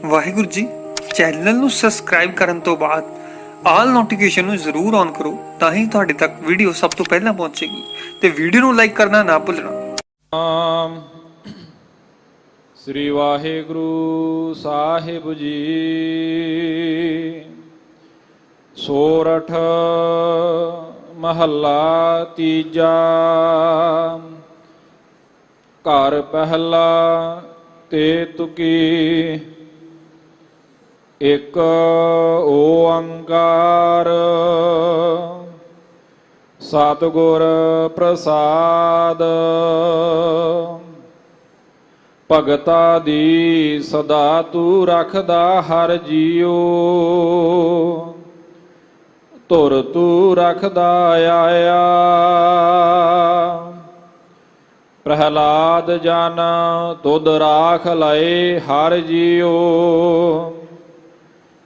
Waheguru ji. Channel ਨੂੰ subscribe ਕਰਨ ਤੋਂ ਬਾਅਦ ਆਲ ਨੋਟੀਫਿਕੇਸ਼ਨ ਨੂੰ ਜ਼ਰੂਰ ਔਨ ਕਰੋ, ਤਾਂ ਹੀ ਤੁਹਾਡੇ ਤੱਕ ਵੀਡੀਓ ਸਭ ਤੋਂ ਪਹਿਲਾਂ ਪਹੁੰਚੇਗੀ ਤੇ ਵੀਡੀਓ ਨੂੰ ਲਾਈਕ ਕਰਨਾ ਨਾ ਭੁੱਲਣਾ। ਸ੍ਰੀ ਵਾਹਿਗੁਰੂ ਸਾਹਿਬ ਜੀ। ਸੋਰਠ ਮਹੱਲਾ ਤੀਜਾ। ਘਰ ਪਹਿਲਾ ਤੇ ਤੁਕੀ, ਇੱਕ ਓੰਕਾਰ ਸਤਿਗੁਰ ਪ੍ਰਸਾਦ। ਭਗਤਾ ਦੀ ਸਦਾ ਤੂੰ ਰੱਖਦਾ ਹਰ ਜੀਉ, ਧੁਰ ਤੂੰ ਰੱਖਦਾ ਆਇਆ। ਪ੍ਰਹਲਾਦ ਜਨ ਤੁਧ ਰਾਖ ਲਏ ਹਰ ਜੀਉ,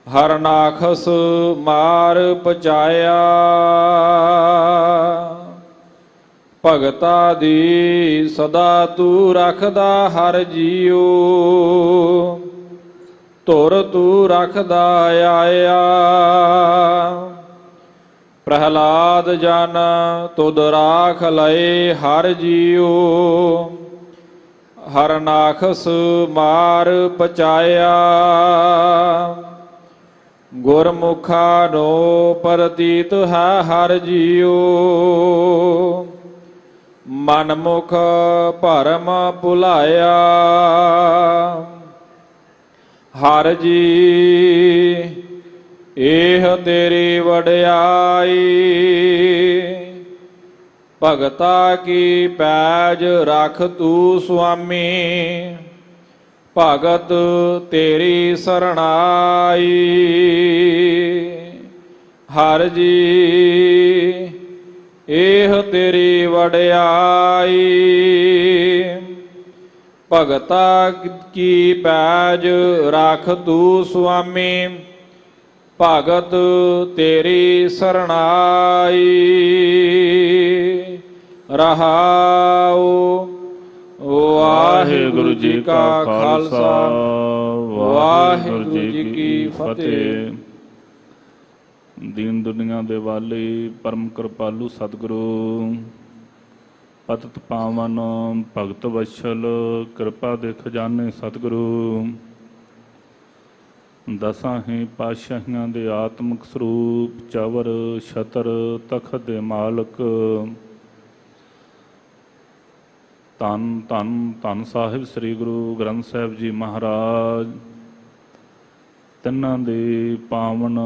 ਹਰਨਾਖਸ ਮਾਰ ਪਚਾਇਆ। ਭਗਤਾ ਦੀ ਸਦਾ ਤੂੰ ਰੱਖਦਾ ਹਰ ਜੀਉ, ਧੁਰ ਤੂੰ ਰੱਖਦਾ ਆਇਆ। ਪ੍ਰਹਲਾਦ ਜਨ ਤੁਧ ਰਾਖ ਲਏ ਹਰ ਜੀਉ, ਹਰਨਾਖਸ ਮਾਰ ਪਚਾਇਆ। ਗੁਰਮੁਖਾ ਨੋ ਪ੍ਰਤੀਤ ਹੈ ਹਰ ਜੀਉ, ਮਨਮੁਖ ਭਰਮ ਭੁਲਾਇਆ। ਹਰ ਜੀ ਇਹ ਤੇਰੀ ਵਡਿਆਈ, ਭਗਤਾ ਕੀ ਪੈਜ ਰਖ ਤੂੰ ਸੁਆਮੀ। ਭਗਤ ਤੇਰੀ ਸਰਣਾਈ। ਹਰ ਜੀ ਇਹ ਤੇਰੀ ਵਡਿਆਈ, ਭਗਤਾ ਕੀ ਪੈਜ ਰਖ ਤੂੰ ਸੁਆਮੀ। ਭਗਤ ਤੇਰੀ ਸਰਣਾਈ। ਰਹਾਉ। ਵਾਹਿਗੁਰੂ ਜੀ ਕਾ ਖਾਲਸਾ, ਵਾਹਿਗੁਰੂ ਜੀ ਕੀ ਫਤਿਹ। ਦੀਨ ਦੁਨੀਆ ਦੇ ਵਾਲੇ ਪਰਮ ਕਿਰਪਾਲੂ ਸਤਿਗੁਰੂ, ਪਤਿਤ ਪਾਵਨ ਭਗਤ ਵਛਲ, ਕਿਰਪਾ ਦੇ ਖਜ਼ਾਨੇ ਸਤਿਗੁਰੂ। ਦਸਾਂ ਹੀ ਪਾਤਸ਼ਾਹੀਆਂ ਦੇ ਆਤਮਿਕ ਸਰੂਪ, ਚਵਰ ਛਤਰ ਤਖਤ ਦੇ ਮਾਲਕ, ਧੰਨ ਧੰਨ ਧੰਨ ਸਾਹਿਬ ਸ੍ਰੀ ਗੁਰੂ ਗ੍ਰੰਥ ਸਾਹਿਬ ਜੀ ਮਹਾਰਾਜ। ਤਿੰਨਾਂ ਦੇ ਪਾਵਨ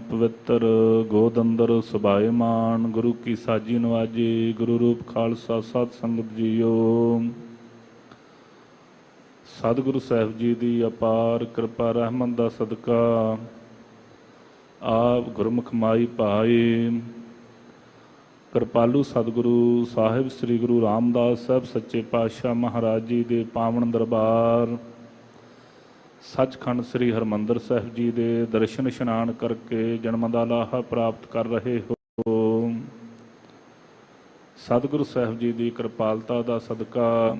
ਪਵਿੱਤਰ ਗੋਦ ਅੰਦਰ ਸੁਭਾਏਮਾਨ ਗੁਰੂ ਕੀ ਸਾਜੀ ਨਵਾਜੀ, ਗੁਰੂ ਰੂਪ ਖਾਲਸਾ ਸਤ ਸੰਗਤ ਜੀਓ। ਸਤਿਗੁਰੂ ਸਾਹਿਬ ਜੀ ਦੀ ਅਪਾਰ ਕਿਰਪਾ ਰਹਿਮਤ ਦਾ ਸਦਕਾ ਆਪ ਗੁਰਮੁਖ ਮਾਈ ਭਾਈ ਕਿਰਪਾਲੂ ਸਤਿਗੁਰੂ ਸਾਹਿਬ ਸ੍ਰੀ ਗੁਰੂ ਰਾਮਦਾਸ ਸਾਹਿਬ ਸੱਚੇ ਪਾਤਸ਼ਾਹ ਮਹਾਰਾਜ ਜੀ ਦੇ ਪਾਵਨ ਦਰਬਾਰ ਸੱਚਖੰਡ ਸ੍ਰੀ ਹਰਿਮੰਦਰ ਸਾਹਿਬ ਜੀ ਦੇ ਦਰਸ਼ਨ ਇਸ਼ਨਾਨ ਕਰਕੇ ਜਨਮ ਦਾ ਲਾਹਾ ਪ੍ਰਾਪਤ ਕਰ ਰਹੇ ਹੋ। ਸਤਿਗੁਰੂ ਸਾਹਿਬ ਜੀ ਦੀ ਕਿਰਪਾਲਤਾ ਦਾ ਸਦਕਾ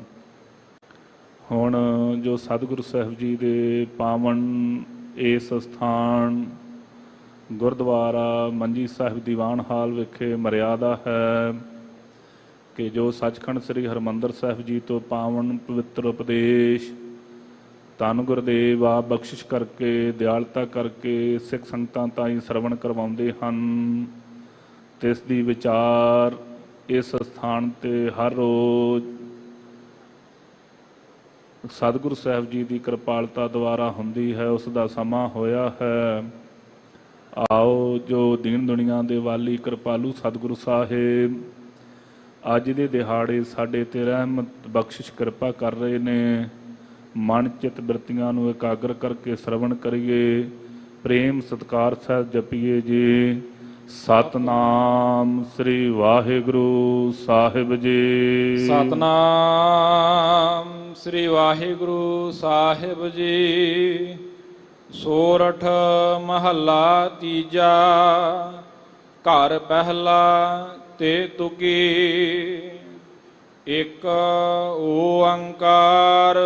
ਹੁਣ ਜੋ ਸਤਿਗੁਰੂ ਸਾਹਿਬ ਜੀ ਦੇ ਪਾਵਨ ਇਸ ਸਥਾਨ ਗੁਰਦੁਆਰਾ ਮੰਜੀ ਸਾਹਿਬ ਦੀਵਾਨ ਹਾਲ ਵਿਖੇ ਮਰਿਆਦਾ ਹੈ ਕਿ ਜੋ ਸੱਚਖੰਡ ਸ੍ਰੀ ਹਰਿਮੰਦਰ ਸਾਹਿਬ ਜੀ ਤੋਂ ਪਾਵਨ ਪਵਿੱਤਰ ਉਪਦੇਸ਼ ਧੰਨ ਗੁਰਦੇਵ ਆਪ ਬਖਸ਼ਿਸ਼ ਕਰਕੇ ਦਿਆਲਤਾ ਕਰਕੇ ਸਿੱਖ ਸੰਗਤਾਂ ਤਾਈਂ ਸਰਵਣ ਕਰਵਾਉਂਦੇ ਹਨ, ਤਿਸ ਦੀ ਵਿਚਾਰ ਇਸ ਸਥਾਨ 'ਤੇ ਹਰ ਰੋਜ਼ ਸਤਿਗੁਰੂ ਸਾਹਿਬ ਜੀ ਦੀ ਕਿਰਪਾਲਤਾ ਦੁਆਰਾ ਹੁੰਦੀ ਹੈ। ਉਸ ਦਾ ਸਮਾਂ ਹੋਇਆ ਹੈ। ਆਓ ਜੋ ਦੀਨ ਦੁਨੀਆ ਦੇ ਵਾਲੀ ਕਿਰਪਾਲੂ ਸਤਿਗੁਰੂ ਸਾਹਿਬ ਅੱਜ ਦੇ ਦਿਹਾੜੇ ਸਾਡੇ 'ਤੇ ਰਹਿਮਤ ਬਖਸ਼ਿਸ਼ ਕਿਰਪਾ ਕਰ ਰਹੇ ਨੇ। ਮਨ ਚਿੱਤ ਬਿਰਤੀਆਂ ਨੂੰ ਇਕਾਗਰ ਕਰਕੇ ਸਰਵਣ ਕਰੀਏ, ਪ੍ਰੇਮ ਸਤਿਕਾਰ ਸਹਿਤ ਜਪੀਏ ਜੀ। ਸਤਨਾਮ ਸ੍ਰੀ ਵਾਹਿਗੁਰੂ ਸਾਹਿਬ ਜੀ। ਸਤਨਾਮ ਸ੍ਰੀ ਵਾਹਿਗੁਰੂ ਸਾਹਿਬ ਜੀ। ਸੋਰਠ ਮਹੱਲਾ ਤੀਜਾ। ਘਰ ਪਹਿਲਾ ਤੇ ਤੁਕੀ, ਇੱਕ ਓੰਕਾਰ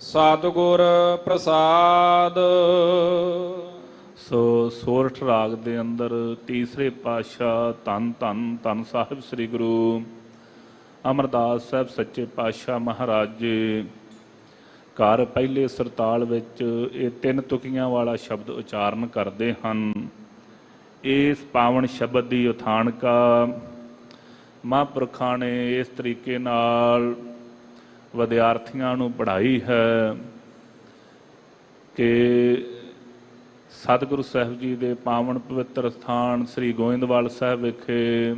ਸਤਿਗੁਰ ਪ੍ਰਸਾਦ। ਸੋ ਸੋਰਠ ਰਾਗ ਦੇ ਅੰਦਰ ਤੀਸਰੇ ਪਾਤਸ਼ਾਹ ਧੰਨ ਧੰਨ ਧੰਨ ਸਾਹਿਬ ਸ੍ਰੀ ਗੁਰੂ ਅਮਰਦਾਸ ਸਾਹਿਬ ਸੱਚੇ ਪਾਤਸ਼ਾਹ ਮਹਾਰਾਜ ਜੀ ਘਰ ਪਹਿਲੇ ਸਰਤਾਲ ਵਿੱਚ ਇਹ ਤਿੰਨ ਤੁਕੀਆਂ ਵਾਲਾ ਸ਼ਬਦ ਉਚਾਰਨ ਕਰਦੇ ਹਨ। ਇਸ ਪਾਵਨ ਸ਼ਬਦ ਦੀ ਉਥਾਨਕਾ ਮਹਾਂਪੁਰਖਾਂ ਨੇ ਇਸ ਤਰੀਕੇ ਨਾਲ ਵਿਦਿਆਰਥੀਆਂ ਨੂੰ ਪੜ੍ਹਾਈ ਹੈ ਕਿ ਸਤਿਗੁਰੂ ਸਾਹਿਬ ਜੀ ਦੇ ਪਾਵਨ ਪਵਿੱਤਰ ਸਥਾਨ ਸ੍ਰੀ ਗੋਇੰਦਵਾਲ ਸਾਹਿਬ ਵਿਖੇ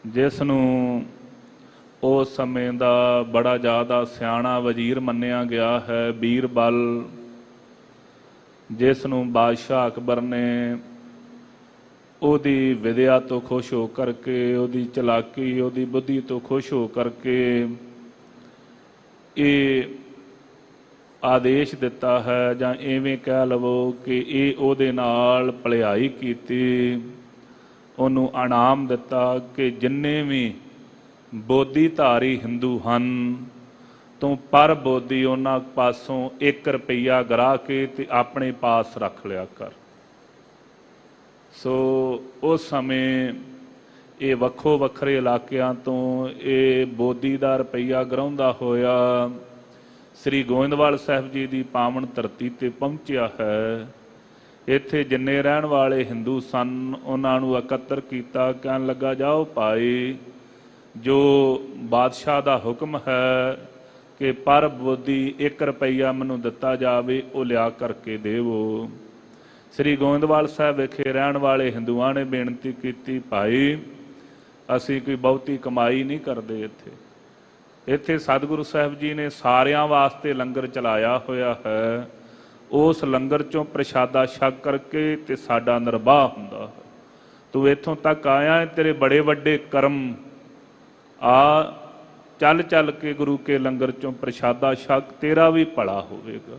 ਜਿਸ ਨੂੰ ਉਸ ਸਮੇਂ ਦਾ ਬੜਾ ਜ਼ਿਆਦਾ ਸਿਆਣਾ ਵਜ਼ੀਰ ਮੰਨਿਆ ਗਿਆ ਹੈ, ਬੀਰਬਲ, ਜਿਸ ਨੂੰ ਬਾਦਸ਼ਾਹ ਅਕਬਰ ਨੇ ਉਹਦੀ ਵਿਦਿਆ ਤੋਂ ਖੁਸ਼ ਹੋ ਕਰਕੇ, ਉਹਦੀ ਚਲਾਕੀ, ਉਹਦੀ ਬੁੱਧੀ ਤੋਂ ਖੁਸ਼ ਹੋ ਕਰਕੇ ਇਹ ਆਦੇਸ਼ ਦਿੱਤਾ ਹੈ, ਜਾਂ ਇਵੇਂ ਕਹਿ ਲਵੋ ਕਿ ਇਹ ਉਹਦੇ ਨਾਲ ਭਲਾਈ ਕੀਤੀ, ਉਹਨੂੰ ਇਨਾਮ ਦਿੱਤਾ ਕਿ ਜਿੰਨੇ ਵੀ ਬੋਧੀਧਾਰੀ ਹਿੰਦੂ ਹਨ ਤੂੰ ਪਰ ਬੋਧੀ ਉਹਨਾਂ ਪਾਸੋਂ 1 ਰੁਪਈਆ ਗਰਾ ਕੇ ਤੇ ਆਪਣੇ ਪਾਸ ਰੱਖ ਲਿਆ ਕਰ। ਸੋ ਉਸ ਸਮੇਂ ਇਹ ਵੱਖੋ ਵੱਖਰੇ ਇਲਾਕਿਆਂ ਤੋਂ ਇਹ ਬੋਧੀ ਦਾ ਰੁਪਈਆ ਗਰਾਉਂਦਾ ਹੋਇਆ ਸ੍ਰੀ ਗੋਇੰਦਵਾਲ ਸਾਹਿਬ ਜੀ ਦੀ ਪਾਵਨ ਧਰਤੀ ਤੇ ਪਹੁੰਚਿਆ ਹੈ। ਇੱਥੇ ਜਿੰਨੇ ਰਹਿਣ ਵਾਲੇ ਹਿੰਦੂ ਸਨ ਉਹਨਾਂ ਨੂੰ ਇਕੱਤਰ ਕੀਤਾ, ਕਹਿਣ ਲੱਗਾ ਜਾਓ ਭਾਈ, ਜੋ ਬਾਦਸ਼ਾਹ ਦਾ ਹੁਕਮ ਹੈ ਕਿ ਪਰ ਬੋਧੀ 1 ਰੁਪਈਆ ਮੈਨੂੰ ਦਿੱਤਾ ਜਾਵੇ, ਉਹ ਲਿਆ ਕਰਕੇ ਦੇਵੋ। ਸ੍ਰੀ ਗੋਇੰਦਵਾਲ ਸਾਹਿਬ ਵਿਖੇ ਰਹਿਣ ਵਾਲੇ ਹਿੰਦੂਆਂ ਨੇ ਬੇਨਤੀ ਕੀਤੀ, ਭਾਈ ਅਸੀਂ ਕੋਈ ਬਹੁਤੀ ਕਮਾਈ ਨਹੀਂ ਕਰਦੇ, ਇੱਥੇ ਸਤਿਗੁਰੂ ਸਾਹਿਬ ਜੀ ਨੇ ਸਾਰਿਆਂ ਵਾਸਤੇ ਲੰਗਰ ਚਲਾਇਆ ਹੋਇਆ ਹੈ, ਉਸ ਲੰਗਰ ਚੋਂ ਪ੍ਰਸ਼ਾਦਾ ਛਕ ਕਰਕੇ ਤੇ ਸਾਡਾ ਨਿਰਵਾਹ ਹੁੰਦਾ ਹੈ। ਤੂੰ ਇੱਥੋਂ ਤੱਕ ਆਇਆ ਹੈ, ਤੇਰੇ ਬੜੇ ਵੱਡੇ ਕਰਮ ਆ, ਚੱਲ ਚੱਲ ਕੇ ਗੁਰੂ ਕੇ ਲੰਗਰ ਚੋਂ ਪ੍ਰਸ਼ਾਦਾ ਛਕ, ਤੇਰਾ ਵੀ ਭਲਾ ਹੋਵੇਗਾ।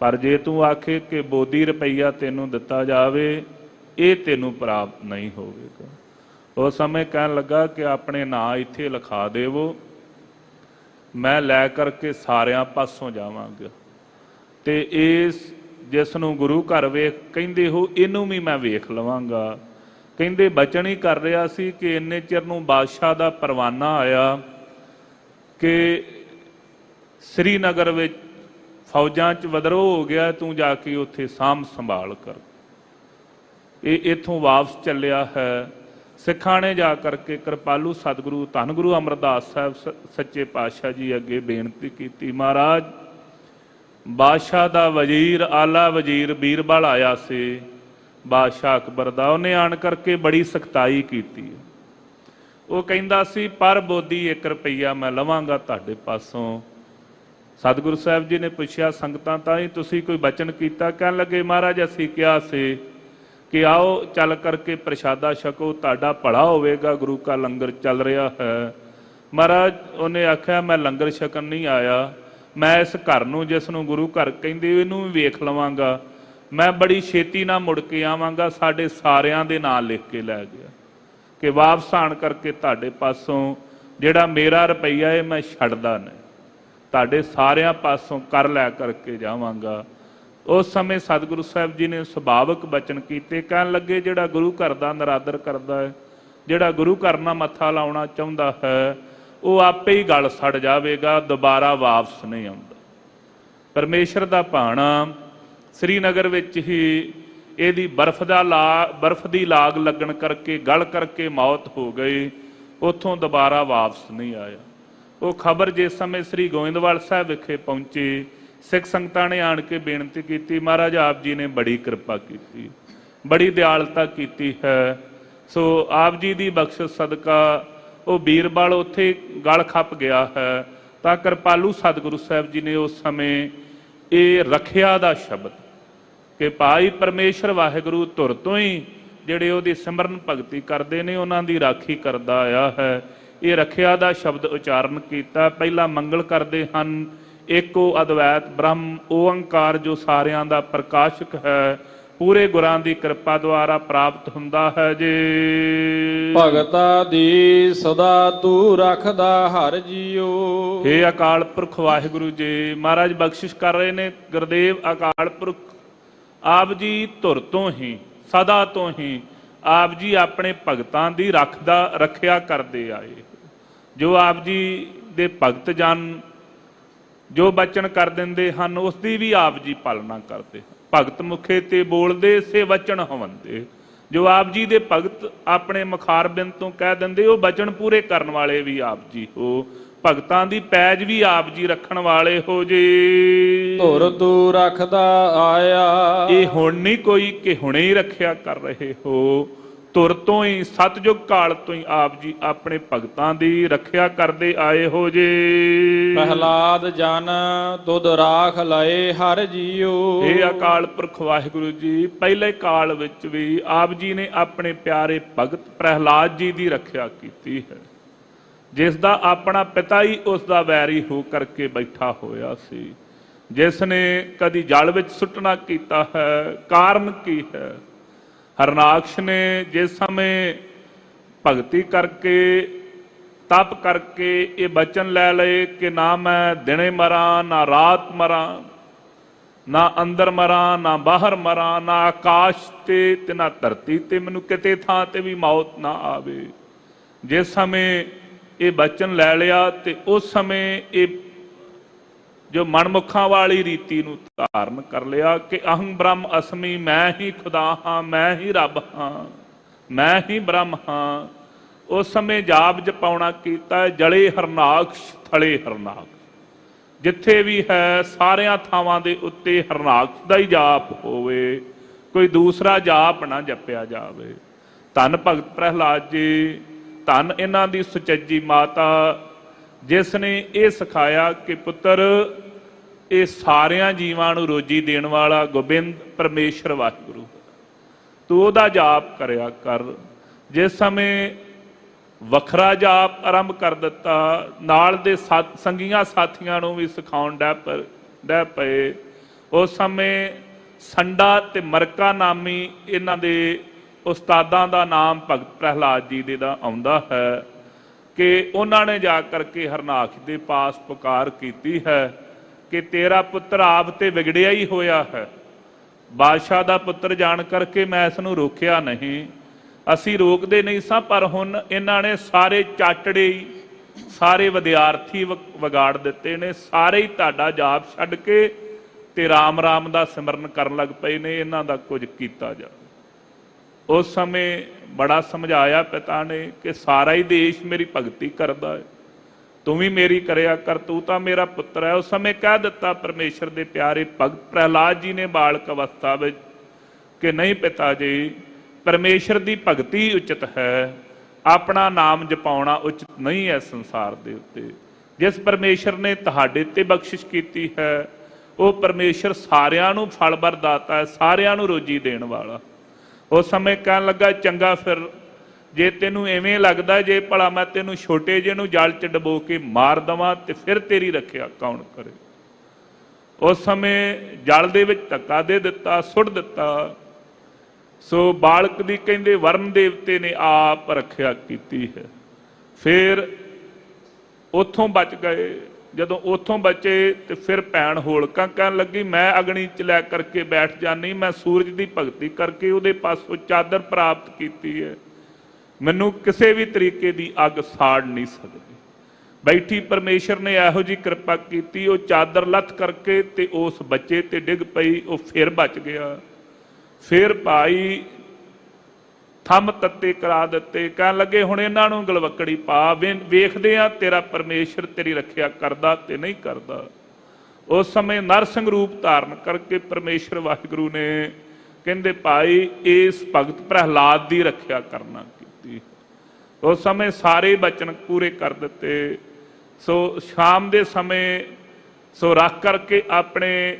ਪਰ ਜੇ ਤੂੰ ਆਖੇ ਕਿ ਬੋਧੀ ਰੁਪਈਆ ਤੈਨੂੰ ਦਿੱਤਾ ਜਾਵੇ, ਇਹ ਤੈਨੂੰ ਪ੍ਰਾਪਤ ਨਹੀਂ ਹੋਵੇਗਾ। ਉਸ ਸਮੇਂ ਕਹਿਣ ਲੱਗਾ ਕਿ ਆਪਣੇ ਨਾਂ ਇੱਥੇ ਲਿਖਾ ਦੇਵੋ, ਮੈਂ ਲੈ ਕਰਕੇ ਸਾਰਿਆਂ ਪਾਸੋਂ ਜਾਵਾਂਗਾ ਤੇ ਇਸ ਜਿਸ ਨੂੰ ਗੁਰੂ ਘਰ ਵੇਖ ਕਹਿੰਦੇ ਹੋ ਇਹਨੂੰ ਵੀ ਮੈਂ ਵੇਖ ਲਵਾਂਗਾ। ਕਹਿੰਦੇ ਬਚਨ ਹੀ ਕਰ ਰਿਹਾ ਸੀ ਕਿ ਇੰਨੇ ਚਿਰ ਨੂੰ ਬਾਦਸ਼ਾਹ ਦਾ ਪਰਵਾਨਾ ਆਇਆ ਕਿ ਸ੍ਰੀਨਗਰ ਵਿੱਚ ਫੌਜਾਂ 'ਚ ਵਿਦਰੋਹ ਹੋ ਗਿਆ, ਤੂੰ ਜਾ ਕੇ ਉੱਥੇ ਸਾਂਭ ਸੰਭਾਲ ਕਰ। ਇਹ ਇੱਥੋਂ ਵਾਪਸ ਚੱਲਿਆ ਹੈ। ਸਿੱਖਾਂ ਨੇ ਜਾ ਕਰਕੇ ਕਿਰਪਾਲੂ ਸਤਿਗੁਰੂ ਧੰਨ ਗੁਰੂ ਅਮਰਦਾਸ ਸਾਹਿਬ ਸੱਚੇ ਪਾਤਸ਼ਾਹ ਜੀ ਅੱਗੇ ਬੇਨਤੀ ਕੀਤੀ, ਮਹਾਰਾਜ ਬਾਦਸ਼ਾਹ ਦਾ ਵਜ਼ੀਰ, ਆਲਾ ਵਜ਼ੀਰ ਬੀਰਬਲ ਆਇਆ ਸੀ ਬਾਦਸ਼ਾਹ ਅਕਬਰ ਦਾ, ਉਹਨੇ ਆਣ ਕਰਕੇ ਬੜੀ ਸਖਤਾਈ ਕੀਤੀ। ਉਹ ਕਹਿੰਦਾ ਸੀ ਪਰ ਬੋਧੀ 1 ਰੁਪਈਆ ਮੈਂ ਲਵਾਂਗਾ ਤੁਹਾਡੇ ਪਾਸੋਂ। ਸਤਿਗੁਰੂ ਸਾਹਿਬ ਜੀ ਨੇ ਪੁੱਛਿਆ, ਸੰਗਤਾਂ ਤਾਂ ਹੀ ਤੁਸੀਂ ਕੋਈ ਬਚਨ ਕੀਤਾ? ਕਹਿਣ ਲੱਗੇ ਮਹਾਰਾਜ ਅਸੀਂ ਕਿਹਾ ਸੀ ਕਿ ਆਓ ਚੱਲ ਕਰਕੇ ਪ੍ਰਸ਼ਾਦਾ ਛਕੋ, ਤੁਹਾਡਾ ਭਲਾ ਹੋਵੇਗਾ, ਗੁਰੂ ਕਾ ਲੰਗਰ ਚੱਲ ਰਿਹਾ ਹੈ। ਮਹਾਰਾਜ ਉਹਨੇ ਆਖਿਆ ਮੈਂ ਲੰਗਰ ਛਕਣ ਨਹੀਂ ਆਇਆ, ਮੈਂ ਇਸ ਘਰ ਨੂੰ ਜਿਸ ਨੂੰ ਗੁਰੂ ਘਰ ਕਹਿੰਦੇ ਇਹਨੂੰ ਵੀ ਵੇਖ ਲਵਾਂਗਾ, ਮੈਂ ਬੜੀ ਛੇਤੀ ਨਾਲ ਮੁੜ ਕੇ ਆਵਾਂਗਾ। ਸਾਡੇ ਸਾਰਿਆਂ ਦੇ ਨਾਂ ਲਿਖ ਕੇ ਲੈ ਗਿਆ ਕਿ ਵਾਪਸ ਆਣ ਕਰਕੇ ਤੁਹਾਡੇ ਪਾਸੋਂ ਜਿਹੜਾ ਮੇਰਾ ਰੁਪਈਆ ਹੈ ਮੈਂ ਛੱਡਦਾ ਨਹੀਂ, ਤੁਹਾਡੇ ਸਾਰਿਆਂ ਪਾਸੋਂ ਕਰ ਲੈ ਕਰਕੇ ਜਾਵਾਂਗਾ। ਉਸ ਸਮੇਂ ਸਤਿਗੁਰੂ ਸਾਹਿਬ ਜੀ ਨੇ ਸੁਭਾਵਿਕ ਬਚਨ ਕੀਤੇ, ਕਹਿਣ ਲੱਗੇ ਜਿਹੜਾ ਗੁਰੂ ਘਰ ਦਾ ਨਿਰਾਦਰ ਕਰਦਾ ਹੈ, ਜਿਹੜਾ ਗੁਰੂ ਘਰ ਨਾਲ ਮੱਥਾ ਲਾਉਣਾ ਚਾਹੁੰਦਾ ਹੈ, ਉਹ ਆਪੇ ਹੀ ਗਲ ਸੜ ਜਾਵੇਗਾ, ਦੁਬਾਰਾ ਵਾਪਸ ਨਹੀਂ ਆਉਂਦਾ। ਪਰਮੇਸ਼ਰ ਦਾ ਭਾਣਾ ਸ੍ਰੀਨਗਰ ਵਿੱਚ ਹੀ ਇਹਦੀ ਬਰਫ਼ ਦੀ ਲਾਗ ਲੱਗਣ ਕਰਕੇ ਗਲ ਕਰਕੇ ਮੌਤ ਹੋ ਗਈ, ਉੱਥੋਂ ਦੁਬਾਰਾ ਵਾਪਸ ਨਹੀਂ ਆਇਆ। ਉਹ ਖਬਰ ਜਿਸ ਸਮੇਂ ਸ੍ਰੀ ਗੋਇੰਦਵਾਲ ਸਾਹਿਬ ਵਿਖੇ ਪਹੁੰਚੀ, ਸਿੱਖ ਸੰਗਤਾਂ ਨੇ ਆਣ ਕੇ ਬੇਨਤੀ ਕੀਤੀ, ਮਹਾਰਾਜ ਆਪ ਜੀ ਨੇ ਬੜੀ ਕਿਰਪਾ ਕੀਤੀ, ਬੜੀ ਦਿਆਲਤਾ ਕੀਤੀ ਹੈ। ਸੋ ਆਪ ਜੀ ਦੀ ਬਖਸ਼ਿਸ਼ ਸਦਕਾ ਉਹ ਬੀਰਬਲ ਉੱਥੇ ਗਲ ਖੱਪ ਗਿਆ ਹੈ। ਤਾਂ ਕਿਰਪਾਲੂ ਸਤਿਗੁਰੂ ਸਾਹਿਬ ਜੀ ਨੇ ਉਸ ਸਮੇਂ ਇਹ ਰੱਖਿਆ ਦਾ ਸ਼ਬਦ ਕਿ ਭਾਈ ਪਰਮੇਸ਼ਰ ਵਾਹਿਗੁਰੂ ਧੁਰ ਤੋਂ ਹੀ ਜਿਹੜੇ ਉਹਦੀ ਸਿਮਰਨ ਭਗਤੀ ਕਰਦੇ ਨੇ ਉਹਨਾਂ ਦੀ ਰਾਖੀ ਕਰਦਾ ਆਇਆ ਹੈ, ਇਹ ਰੱਖਿਆ ਦਾ ਸ਼ਬਦ ਉਚਾਰਨ ਕੀਤਾ। ਪਹਿਲਾਂ ਮੰਗਲ ਕਰਦੇ ਹਨ, ਏਕੋ ਅਦਵੈਤ ਬ੍ਰਹਮ ਓੰਕਾਰ ਜੋ ਸਾਰਿਆਂ ਦਾ ਪ੍ਰਕਾਸ਼ਕ ਹੈ, ਪੂਰੇ ਗੁਰਾਂ ਦੀ ਕਿਰਪਾ ਦੁਆਰਾ ਪ੍ਰਾਪਤ ਹੁੰਦਾ ਹੈ ਜੀ। ਭਗਤਾ ਦੀ ਸਦਾ ਤੂੰ ਰੱਖਦਾ ਹਰ ਜੀਓ। हे ਅਕਾਲ ਪੁਰਖ ਵਾਹਿਗੁਰੂ ਜੀ, ਮਹਾਰਾਜ ਬਖਸ਼ਿਸ਼ ਕਰ ਰਹੇ ਨੇ। ਗੁਰਦੇਵ ਅਕਾਲ ਪੁਰਖ ਆਪ ਜੀ ਧੁਰ ਤੋਂ ਹੀ, ਸਦਾ ਤੋਂ ਹੀ ਆਪ ਜੀ ਆਪਣੇ ਭਗਤਾਂ ਦੀ ਰੱਖਿਆ ਕਰਦੇ ਆਏ। ਜੋ ਆਪ ਜੀ ਦੇ ਭਗਤ ਜਨ ਜੋ ਬਚਨ ਕਰ ਦਿੰਦੇ ਹਨ, ਉਸ ਦੀ ਵੀ ਆਪ ਜੀ ਪਾਲਣਾ ਕਰਦੇ। ਭਗਤ ਮੁਖੇ ਤੇ ਬੋਲਦੇ ਸੇ ਵਚਨ ਹਵੰਦੇ। ਜੋ ਆਪ ਜੀ ਦੇ ਭਗਤ ਆਪਣੇ ਮੁਖਾਰਬਿੰਦ ਤੋਂ ਕਹਿ ਦਿੰਦੇ, ਉਹ ਬਚਨ ਪੂਰੇ ਕਰਨ ਵਾਲੇ ਵੀ ਆਪ ਜੀ ਹੋ। ਭਗਤਾਂ ਦੀ ਪੈਜ ਵੀ ਆਪ ਜੀ ਰੱਖਣ ਵਾਲੇ ਹੋ ਜੀ। ਧੁਰ ਤੂੰ ਰੱਖਦਾ ਆਇਆ। ਇਹ ਹੁਣ ਨਹੀਂ ਕੋਈ ਕਿ ਹੁਣੇ ਹੀ ਰੱਖਿਆ ਕਰ ਰਹੇ ਹੋ, ਧੁਰ ਤੋਂ ਹੀ, ਸਤਜੁਗ ਕਾਲ ਤੋਂ ਹੀ ਆਪ ਜੀ ਆਪਣੇ ਭਗਤਾਂ ਦੀ ਰੱਖਿਆ ਕਰਦੇ ਆਏ ਹੋ ਜੀ। ਪ੍ਰਹਿਲਾਦ ਜਨ ਤੁਧ ਰਾਖ ਲਏ ਹਰ ਜੀਓ। ਇਹ ਅਕਾਲ ਪੁਰਖ ਵਾਹਿਗੁਰੂ ਜੀ, ਪਹਿਲੇ ਕਾਲ ਵਿੱਚ ਵੀ ਆਪ ਜੀ ਨੇ ਆਪਣੇ ਪਿਆਰੇ ਭਗਤ ਪ੍ਰਹਿਲਾਦ ਜੀ ਦੀ ਰੱਖਿਆ ਕੀਤੀ ਹੈ, ਜਿਸ ਦਾ ਆਪਣਾ ਪਿਤਾ ਹੀ ਉਸ ਦਾ ਵੈਰੀ ਹੋ ਕਰਕੇ ਬੈਠਾ ਹੋਇਆ ਸੀ, ਜਿਸ ਨੇ ਕਦੀ ਜਲ ਵਿੱਚ ਸੁੱਟਣਾ ਕੀਤਾ ਹੈ। ਕਾਰਨ ਕੀ ਹੈ? ਹਰਨਾਕਸ਼ ਨੇ ਜਿਸ ਸਮੇਂ ਭਗਤੀ ਕਰਕੇ ਤਪ ਕਰਕੇ ਇਹ ਬਚਨ ਲੈ ਲਏ ਕਿ ਨਾ ਮੈਂ ਦਿਨੇ ਮਰਾਂ, ਨਾ ਰਾਤ ਮਰਾਂ, ਨਾ ਅੰਦਰ ਮਰਾਂ, ਨਾ ਬਾਹਰ ਮਰਾਂ, ਨਾ ਆਕਾਸ਼ ਤੇ ਨਾ ਧਰਤੀ ਤੇ, ਮੈਨੂੰ ਕਿਤੇ ਥਾਂ ਤੇ ਵੀ ਮੌਤ ਨਾ ਆਵੇ। ਜਿਸ ਸਮੇਂ ਇਹ ਬਚਨ ਲੈ ਲਿਆ ਤੇ ਉਸ ਸਮੇਂ ਇਹ ਜੋ ਮਨਮੁਖਾਂ ਵਾਲੀ ਰੀਤੀ ਨੂੰ ਧਾਰਨ ਕਰ ਲਿਆ ਕਿ ਅਹੰ ਬ੍ਰਹਮ ਅਸਮੀ, ਮੈਂ ਹੀ ਖੁਦਾ ਹਾਂ, ਮੈਂ ਹੀ ਰੱਬ ਹਾਂ, ਮੈਂ ਹੀ ਬ੍ਰਹਮ ਹਾਂ। ਉਸ ਸਮੇਂ ਜਾਪ ਜਪਾਉਣਾ ਕੀਤਾ, ਜਲੇ ਹਰਨਾਕਸ਼ ਥਲੇ ਹਰਨਾਕਸ਼। ਜਿੱਥੇ ਵੀ ਹੈ ਸਾਰਿਆਂ ਥਾਵਾਂ ਦੇ ਉੱਤੇ ਹਰਨਾਕਸ਼ ਦਾ ਹੀ ਜਾਪ ਹੋਵੇ, ਕੋਈ ਦੂਸਰਾ ਜਾਪ ਨਾ ਜਪਿਆ ਜਾਵੇ। ਧੰਨ ਭਗਤ ਪ੍ਰਹਿਲਾਦ ਜੀ, ਧੰਨ ਇਹਨਾਂ ਦੀ ਸੁਚੱਜੀ ਮਾਤਾ, ਜਿਸ ਨੇ ਇਹ ਸਿਖਾਇਆ ਕਿ ਪੁੱਤਰ ਇਹ ਸਾਰਿਆਂ ਜੀਵਾਂ ਨੂੰ ਰੋਜੀ ਦੇਣ ਵਾਲਾ ਗੋਬਿੰਦ ਪਰਮੇਸ਼ਰ ਵਾਹਿਗੁਰੂ, ਤੂੰ ਉਹਦਾ ਜਾਪ ਕਰਿਆ ਕਰ। ਜਿਸ ਸਮੇਂ ਵੱਖਰਾ ਜਾਪ ਆਰੰਭ ਕਰ ਦਿੱਤਾ, ਨਾਲ ਦੇ ਸੰਗੀਆਂ ਸਾਥੀਆਂ ਨੂੰ ਵੀ ਸਿਖਾਉਣ ਡੈ ਪਏ। ਉਸ ਸਮੇਂ ਸੰਡਾ ਤੇ ਮਰਕਾ ਨਾਮੀ ਇਹਨਾਂ ਦੇ ਉਸਤਾਦਾਂ ਦਾ ਨਾਮ ਭਗਤ ਪ੍ਰਹਿਲਾਦ ਜੀ ਦੇ ਦਾ ਆਉਂਦਾ ਹੈ ਕਿ ਉਹਨਾਂ ਨੇ ਜਾ ਕਰਕੇ ਹਰਨਾਕਸ਼ ਦੇ ਪਾਸ ਪੁਕਾਰ ਕੀਤੀ ਹੈ ਕਿ ਤੇਰਾ ਪੁੱਤਰ ਆਪ ਤੇ ਵਿਗੜਿਆ ਹੀ ਹੋਇਆ ਹੈ। ਬਾਦਸ਼ਾਹ ਦਾ ਪੁੱਤਰ ਜਾਣ ਕਰਕੇ ਮੈਂ ਇਸ ਨੂੰ ਰੋਕਿਆ ਨਹੀਂ, ਅਸੀਂ ਰੋਕਦੇ ਨਹੀਂ ਸਾਂ, ਪਰ ਹੁਣ ਇਹਨਾਂ ਨੇ ਸਾਰੇ ਚਾਟੜੇ ਹੀ, ਸਾਰੇ ਵਿਦਿਆਰਥੀ ਵਿਗਾੜ ਦਿੱਤੇ ਨੇ। ਸਾਰੇ ਹੀ ਤੁਹਾਡਾ ਜਾਪ ਛੱਡ ਕੇ ਤੇ ਰਾਮ ਰਾਮ ਦਾ ਸਿਮਰਨ ਕਰਨ ਲੱਗ ਪਏ ਨੇ, ਇਹਨਾਂ ਦਾ ਕੁਝ ਕੀਤਾ ਜਾਵੇ। ਉਸ ਸਮੇਂ ਬੜਾ ਸਮਝਾਇਆ ਪਿਤਾ ਨੇ ਕਿ ਸਾਰਾ ਹੀ ਦੇਸ਼ ਮੇਰੀ ਭਗਤੀ ਕਰਦਾ ਹੈ, ਤੂੰ ਵੀ ਮੇਰੀ ਕਰਿਆ ਕਰ, ਤੂੰ ਤਾਂ ਮੇਰਾ ਪੁੱਤਰ ਹੈ। ਉਸ ਸਮੇਂ ਕਹਿ ਦਿੱਤਾ ਪਰਮੇਸ਼ਰ ਦੇ ਪਿਆਰੇ ਭਗਤ ਪ੍ਰਹਿਲਾਦ ਜੀ ਨੇ ਬਾਲਕ ਅਵਸਥਾ ਵਿੱਚ ਕਿ ਨਹੀਂ ਪਿਤਾ ਜੀ, ਪਰਮੇਸ਼ਰ ਦੀ ਭਗਤੀ ਉਚਿਤ ਹੈ, ਆਪਣਾ ਨਾਮ ਜਪਾਉਣਾ ਉਚਿਤ ਨਹੀਂ ਹੈ ਸੰਸਾਰ ਦੇ ਉੱਤੇ। ਜਿਸ ਪਰਮੇਸ਼ਰ ਨੇ ਤੁਹਾਡੇ ਤੇ ਬਖਸ਼ਿਸ਼ ਕੀਤੀ ਹੈ, ਉਹ ਪਰਮੇਸ਼ਰ ਸਾਰਿਆਂ ਨੂੰ ਫਲ ਵਰਦਾਤਾ ਹੈ, ਸਾਰਿਆਂ ਨੂੰ ਰੋਜੀ ਦੇਣ ਵਾਲਾ। ਉਸ ਸਮੇਂ ਕਹਿਣ ਲੱਗਾ, ਚੰਗਾ ਫਿਰ ਜੇ ਤੈਨੂੰ ਐਵੇਂ ਲੱਗਦਾ ਜੇ ਭਲਾ ਮੈਂ ਤੈਨੂੰ ਛੋਟੇ ਜਿਹੇ ਨੂੰ ਜਲ 'ਚ ਡਬੋ ਕੇ ਮਾਰ ਦੇਵਾਂ ਤੇ ਫਿਰ ਤੇਰੀ ਰੱਖਿਆ ਕੌਣ ਕਰੇ। ਉਸ ਸਮੇਂ ਜਲ ਦੇ ਵਿੱਚ ਧੱਕਾ ਦੇ ਦਿੱਤਾ, ਸੁੱਟ ਦਿੱਤਾ। ਸੋ ਬਾਲਕ ਦੀ ਕਹਿੰਦੇ ਵਰਨ ਦੇਵਤੇ ਨੇ ਆਪ ਰੱਖਿਆ ਕੀਤੀ ਹੈ। ਫਿਰ ਉੱਥੋਂ ਬਚ ਗਏ। ਜਦੋਂ ਉੱਥੋਂ ਬਚੇ ਤੇ ਫਿਰ ਭੈਣ ਹੋਲਕਾ ਕਹਿਣ ਲੱਗੀ, ਮੈਂ ਅਗਨੀ 'ਚ ਲੈ ਕਰਕੇ ਬੈਠ ਜਾਨੀ, ਮੈਂ ਸੂਰਜ ਦੀ ਭਗਤੀ ਕਰਕੇ ਉਹਦੇ ਪਾਸੋਂ ਚਾਦਰ ਪ੍ਰਾਪਤ ਕੀਤੀ ਹੈ, ਮੈਨੂੰ ਕਿਸੇ ਵੀ ਤਰੀਕੇ ਦੀ ਅੱਗ ਸਾੜ ਨਹੀਂ ਸਕਦੀ। ਬੈਠੀ ਪਰਮੇਸ਼ਰ ਨੇ ਇਹੋ ਜਿਹੀ ਕਿਰਪਾ ਕੀਤੀ, ਉਹ ਚਾਦਰ ਲੱਥ ਕਰਕੇ ਤੇ ਉਸ ਬੱਚੇ ਤੇ ਡਿੱਗ ਪਈ, ਉਹ ਫਿਰ ਬਚ ਗਿਆ। ਫਿਰ ਭਾਈ ਥੰਮ ਤੱਤੇ ਕਰਾ ਦਿੱਤੇ, ਕਹਿਣ ਲੱਗੇ ਹੁਣ ਇਹਨਾਂ ਨੂੰ ਗਲਵੱਕੜੀ ਪਾ, ਵੇਖਦੇ ਆ ਤੇਰਾ ਪਰਮੇਸ਼ਰ ਤੇਰੀ ਰੱਖਿਆ ਕਰਦਾ ਤੇ ਨਹੀਂ ਕਰਦਾ। ਉਸ ਸਮੇਂ ਨਰਸਿੰਘ ਰੂਪ ਧਾਰਨ ਕਰਕੇ ਪਰਮੇਸ਼ਰ ਵਾਹਿਗੁਰੂ ਨੇ ਕਹਿੰਦੇ ਭਾਈ ਇਸ ਭਗਤ ਪ੍ਰਹਿਲਾਦ ਦੀ ਰੱਖਿਆ ਕਰਨਾ ਕੀਤੀ। ਉਸ ਸਮੇਂ ਸਾਰੇ ਬਚਨ ਪੂਰੇ ਕਰ ਦਿੱਤੇ। ਸੋ ਸ਼ਾਮ ਦੇ ਸਮੇਂ ਸੋ ਰੱਖ ਕਰਕੇ ਆਪਣੇ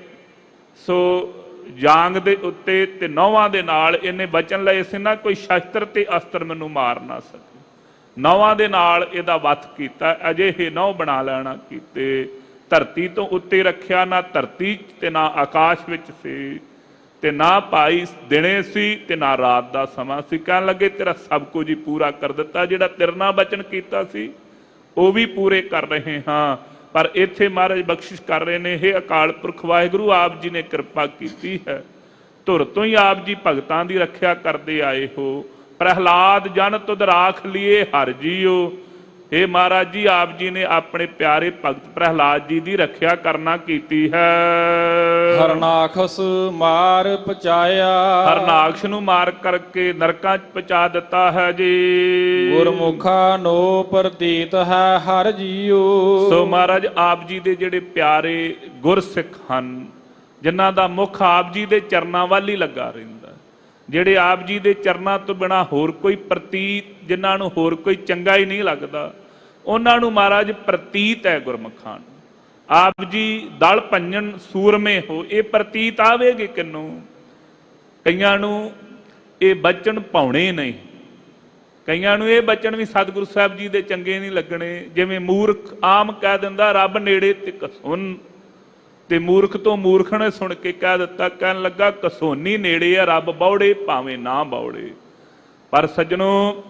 ਸੋ ਜਾਂਗ ਦੇ ਉੱਤੇ ਤੇ ਨੌਵਾਂ ਦੇ ਨਾਲ ਇਹਨੇ ਬਚਨ ਲਏ ਸੀ ਨਾ, ਕੋਈ ਸ਼ਸਤਰ ਤੇ ਅਸਤਰ ਮੈਨੂੰ ਮਾਰ ਨਾ ਸਕੇ। ਨੌਵਾਂ ਦੇ ਨਾਲ ਇਹਦਾ ਵੱਥ ਕੀਤਾ, ਅਜਿਹੇ ਨੌ ਬਣਾ ਲੈਣਾ ਕੀਤੇ। ਧਰਤੀ ਤੋਂ ਉੱਤੇ ਰੱਖਿਆ, ਨਾ ਧਰਤੀ ਤੇ ਨਾ ਆਕਾਸ਼ ਵਿੱਚ ਸੀ, ਤੇ ਨਾ ਭਾਈ ਦਿਨੇ ਸੀ ਤੇ ਨਾ ਰਾਤ ਦਾ ਸਮਾਂ ਸੀ। ਕਹਿਣ ਲੱਗੇ ਤੇਰਾ ਸਭ ਕੁਝ ਹੀ ਪੂਰਾ ਕਰ ਦਿੱਤਾ, ਜਿਹੜਾ ਤੇਰੇ ਨਾਲ ਬਚਨ ਕੀਤਾ ਸੀ ਉਹ ਵੀ ਪੂਰੇ ਕਰ ਰਹੇ ਹਾਂ। ਪਰ ਇੱਥੇ ਮਹਾਰਾਜ ਬਖਸ਼ਿਸ਼ ਕਰ ਰਹੇ ਨੇ, ਇਹ ਅਕਾਲ ਪੁਰਖ ਵਾਹਿਗੁਰੂ ਆਪ ਜੀ ਨੇ ਕਿਰਪਾ ਕੀਤੀ ਹੈ, ਧੁਰ ਤੋਂ ਹੀ ਆਪ ਜੀ ਭਗਤਾਂ ਦੀ ਰੱਖਿਆ ਕਰਦੇ ਆਏ ਹੋ। ਪ੍ਰਹਿਲਾਦ ਜਨ ਤੁਧ ਰਾਖ ਲਿਏ ਹਰ ਜੀਓ। ਇਹ ਮਹਾਰਾਜ ਜੀ ਆਪ ਜੀ ਨੇ ਆਪਣੇ ਪਿਆਰੇ ਭਗਤ ਪ੍ਰਹਿਲਾਦ ਜੀ ਦੀ ਰੱਖਿਆ ਕਰਨਾ ਕੀਤੀ ਹੈ। ਹਰਨਾਖਸ ਮਾਰ ਪਚਾਇਆ, ਹਰਨਾਕਸ਼ ਨੂੰ ਮਾਰ ਕਰਕੇ ਨਰਕਾਂ 'ਚ ਪਹੁੰਚਾ ਦਿੱਤਾ ਹੈ ਜੀ। ਗੁਰਮੁਖਾ ਨੋ ਪ੍ਰਤੀਤ ਹੈ ਹਰ ਜੀਓ। ਸੋ ਮਹਾਰਾਜ ਆਪ ਜੀ ਦੇ ਜਿਹੜੇ ਪਿਆਰੇ ਗੁਰਸਿੱਖ ਹਨ, ਜਿਨ੍ਹਾਂ ਦਾ ਮੁੱਖ ਆਪ ਜੀ ਦੇ ਚਰਨਾਂ ਵੱਲ ਹੀ ਲੱਗਾ ਰਹਿੰਦਾ, ਜਿਹੜੇ ਆਪ ਜੀ ਦੇ ਚਰਨਾਂ ਤੋਂ ਬਿਨਾਂ ਹੋਰ ਕੋਈ ਪ੍ਰਤੀਤ, ਜਿਨ੍ਹਾਂ ਨੂੰ ਹੋਰ ਕੋਈ ਚੰਗਾ ਹੀ ਨਹੀਂ ਲੱਗਦਾ, ਉਹਨਾਂ ਨੂੰ ਮਹਾਰਾਜ ਪ੍ਰਤੀਤ ਹੈ ਗੁਰਮੁਖਾਂ ਨੂੰ। ਆਪ ਜੀ ਦਲ ਭੰਜਨ ਸੂਰਮੇ ਹੋ, ਇਹ ਪ੍ਰਤੀਤ ਆਵੇਗੀ ਕਿਨੂੰ? ਕਈਆਂ ਨੂੰ ਇਹ ਬਚਨ ਪਾਉਣੇ ਨਹੀਂ, ਕਈਆਂ ਨੂੰ ਇਹ ਬਚਨ ਵੀ ਸਤਿਗੁਰੂ ਸਾਹਿਬ ਜੀ ਦੇ ਚੰਗੇ ਨਹੀਂ ਲੱਗਣੇ। ਜਿਵੇਂ ਮੂਰਖ ਆਮ ਕਹਿ ਦਿੰਦਾ ਰੱਬ ਨੇੜੇ ਤੇ ਕਸੁੰਨ, ਤੇ ਮੂਰਖ ਤੋਂ ਮੂਰਖ ਨੇ ਸੁਣ ਕੇ ਕਹਿ ਦਿੱਤਾ, ਕਹਿਣ ਲੱਗਾ ਕਸੋਨੀ ਨੇੜੇ ਆ, ਰੱਬ ਬੌੜੇ ਭਾਵੇਂ ਨਾ ਬੌੜੇ। ਪਰ ਸੱਜਣੋ,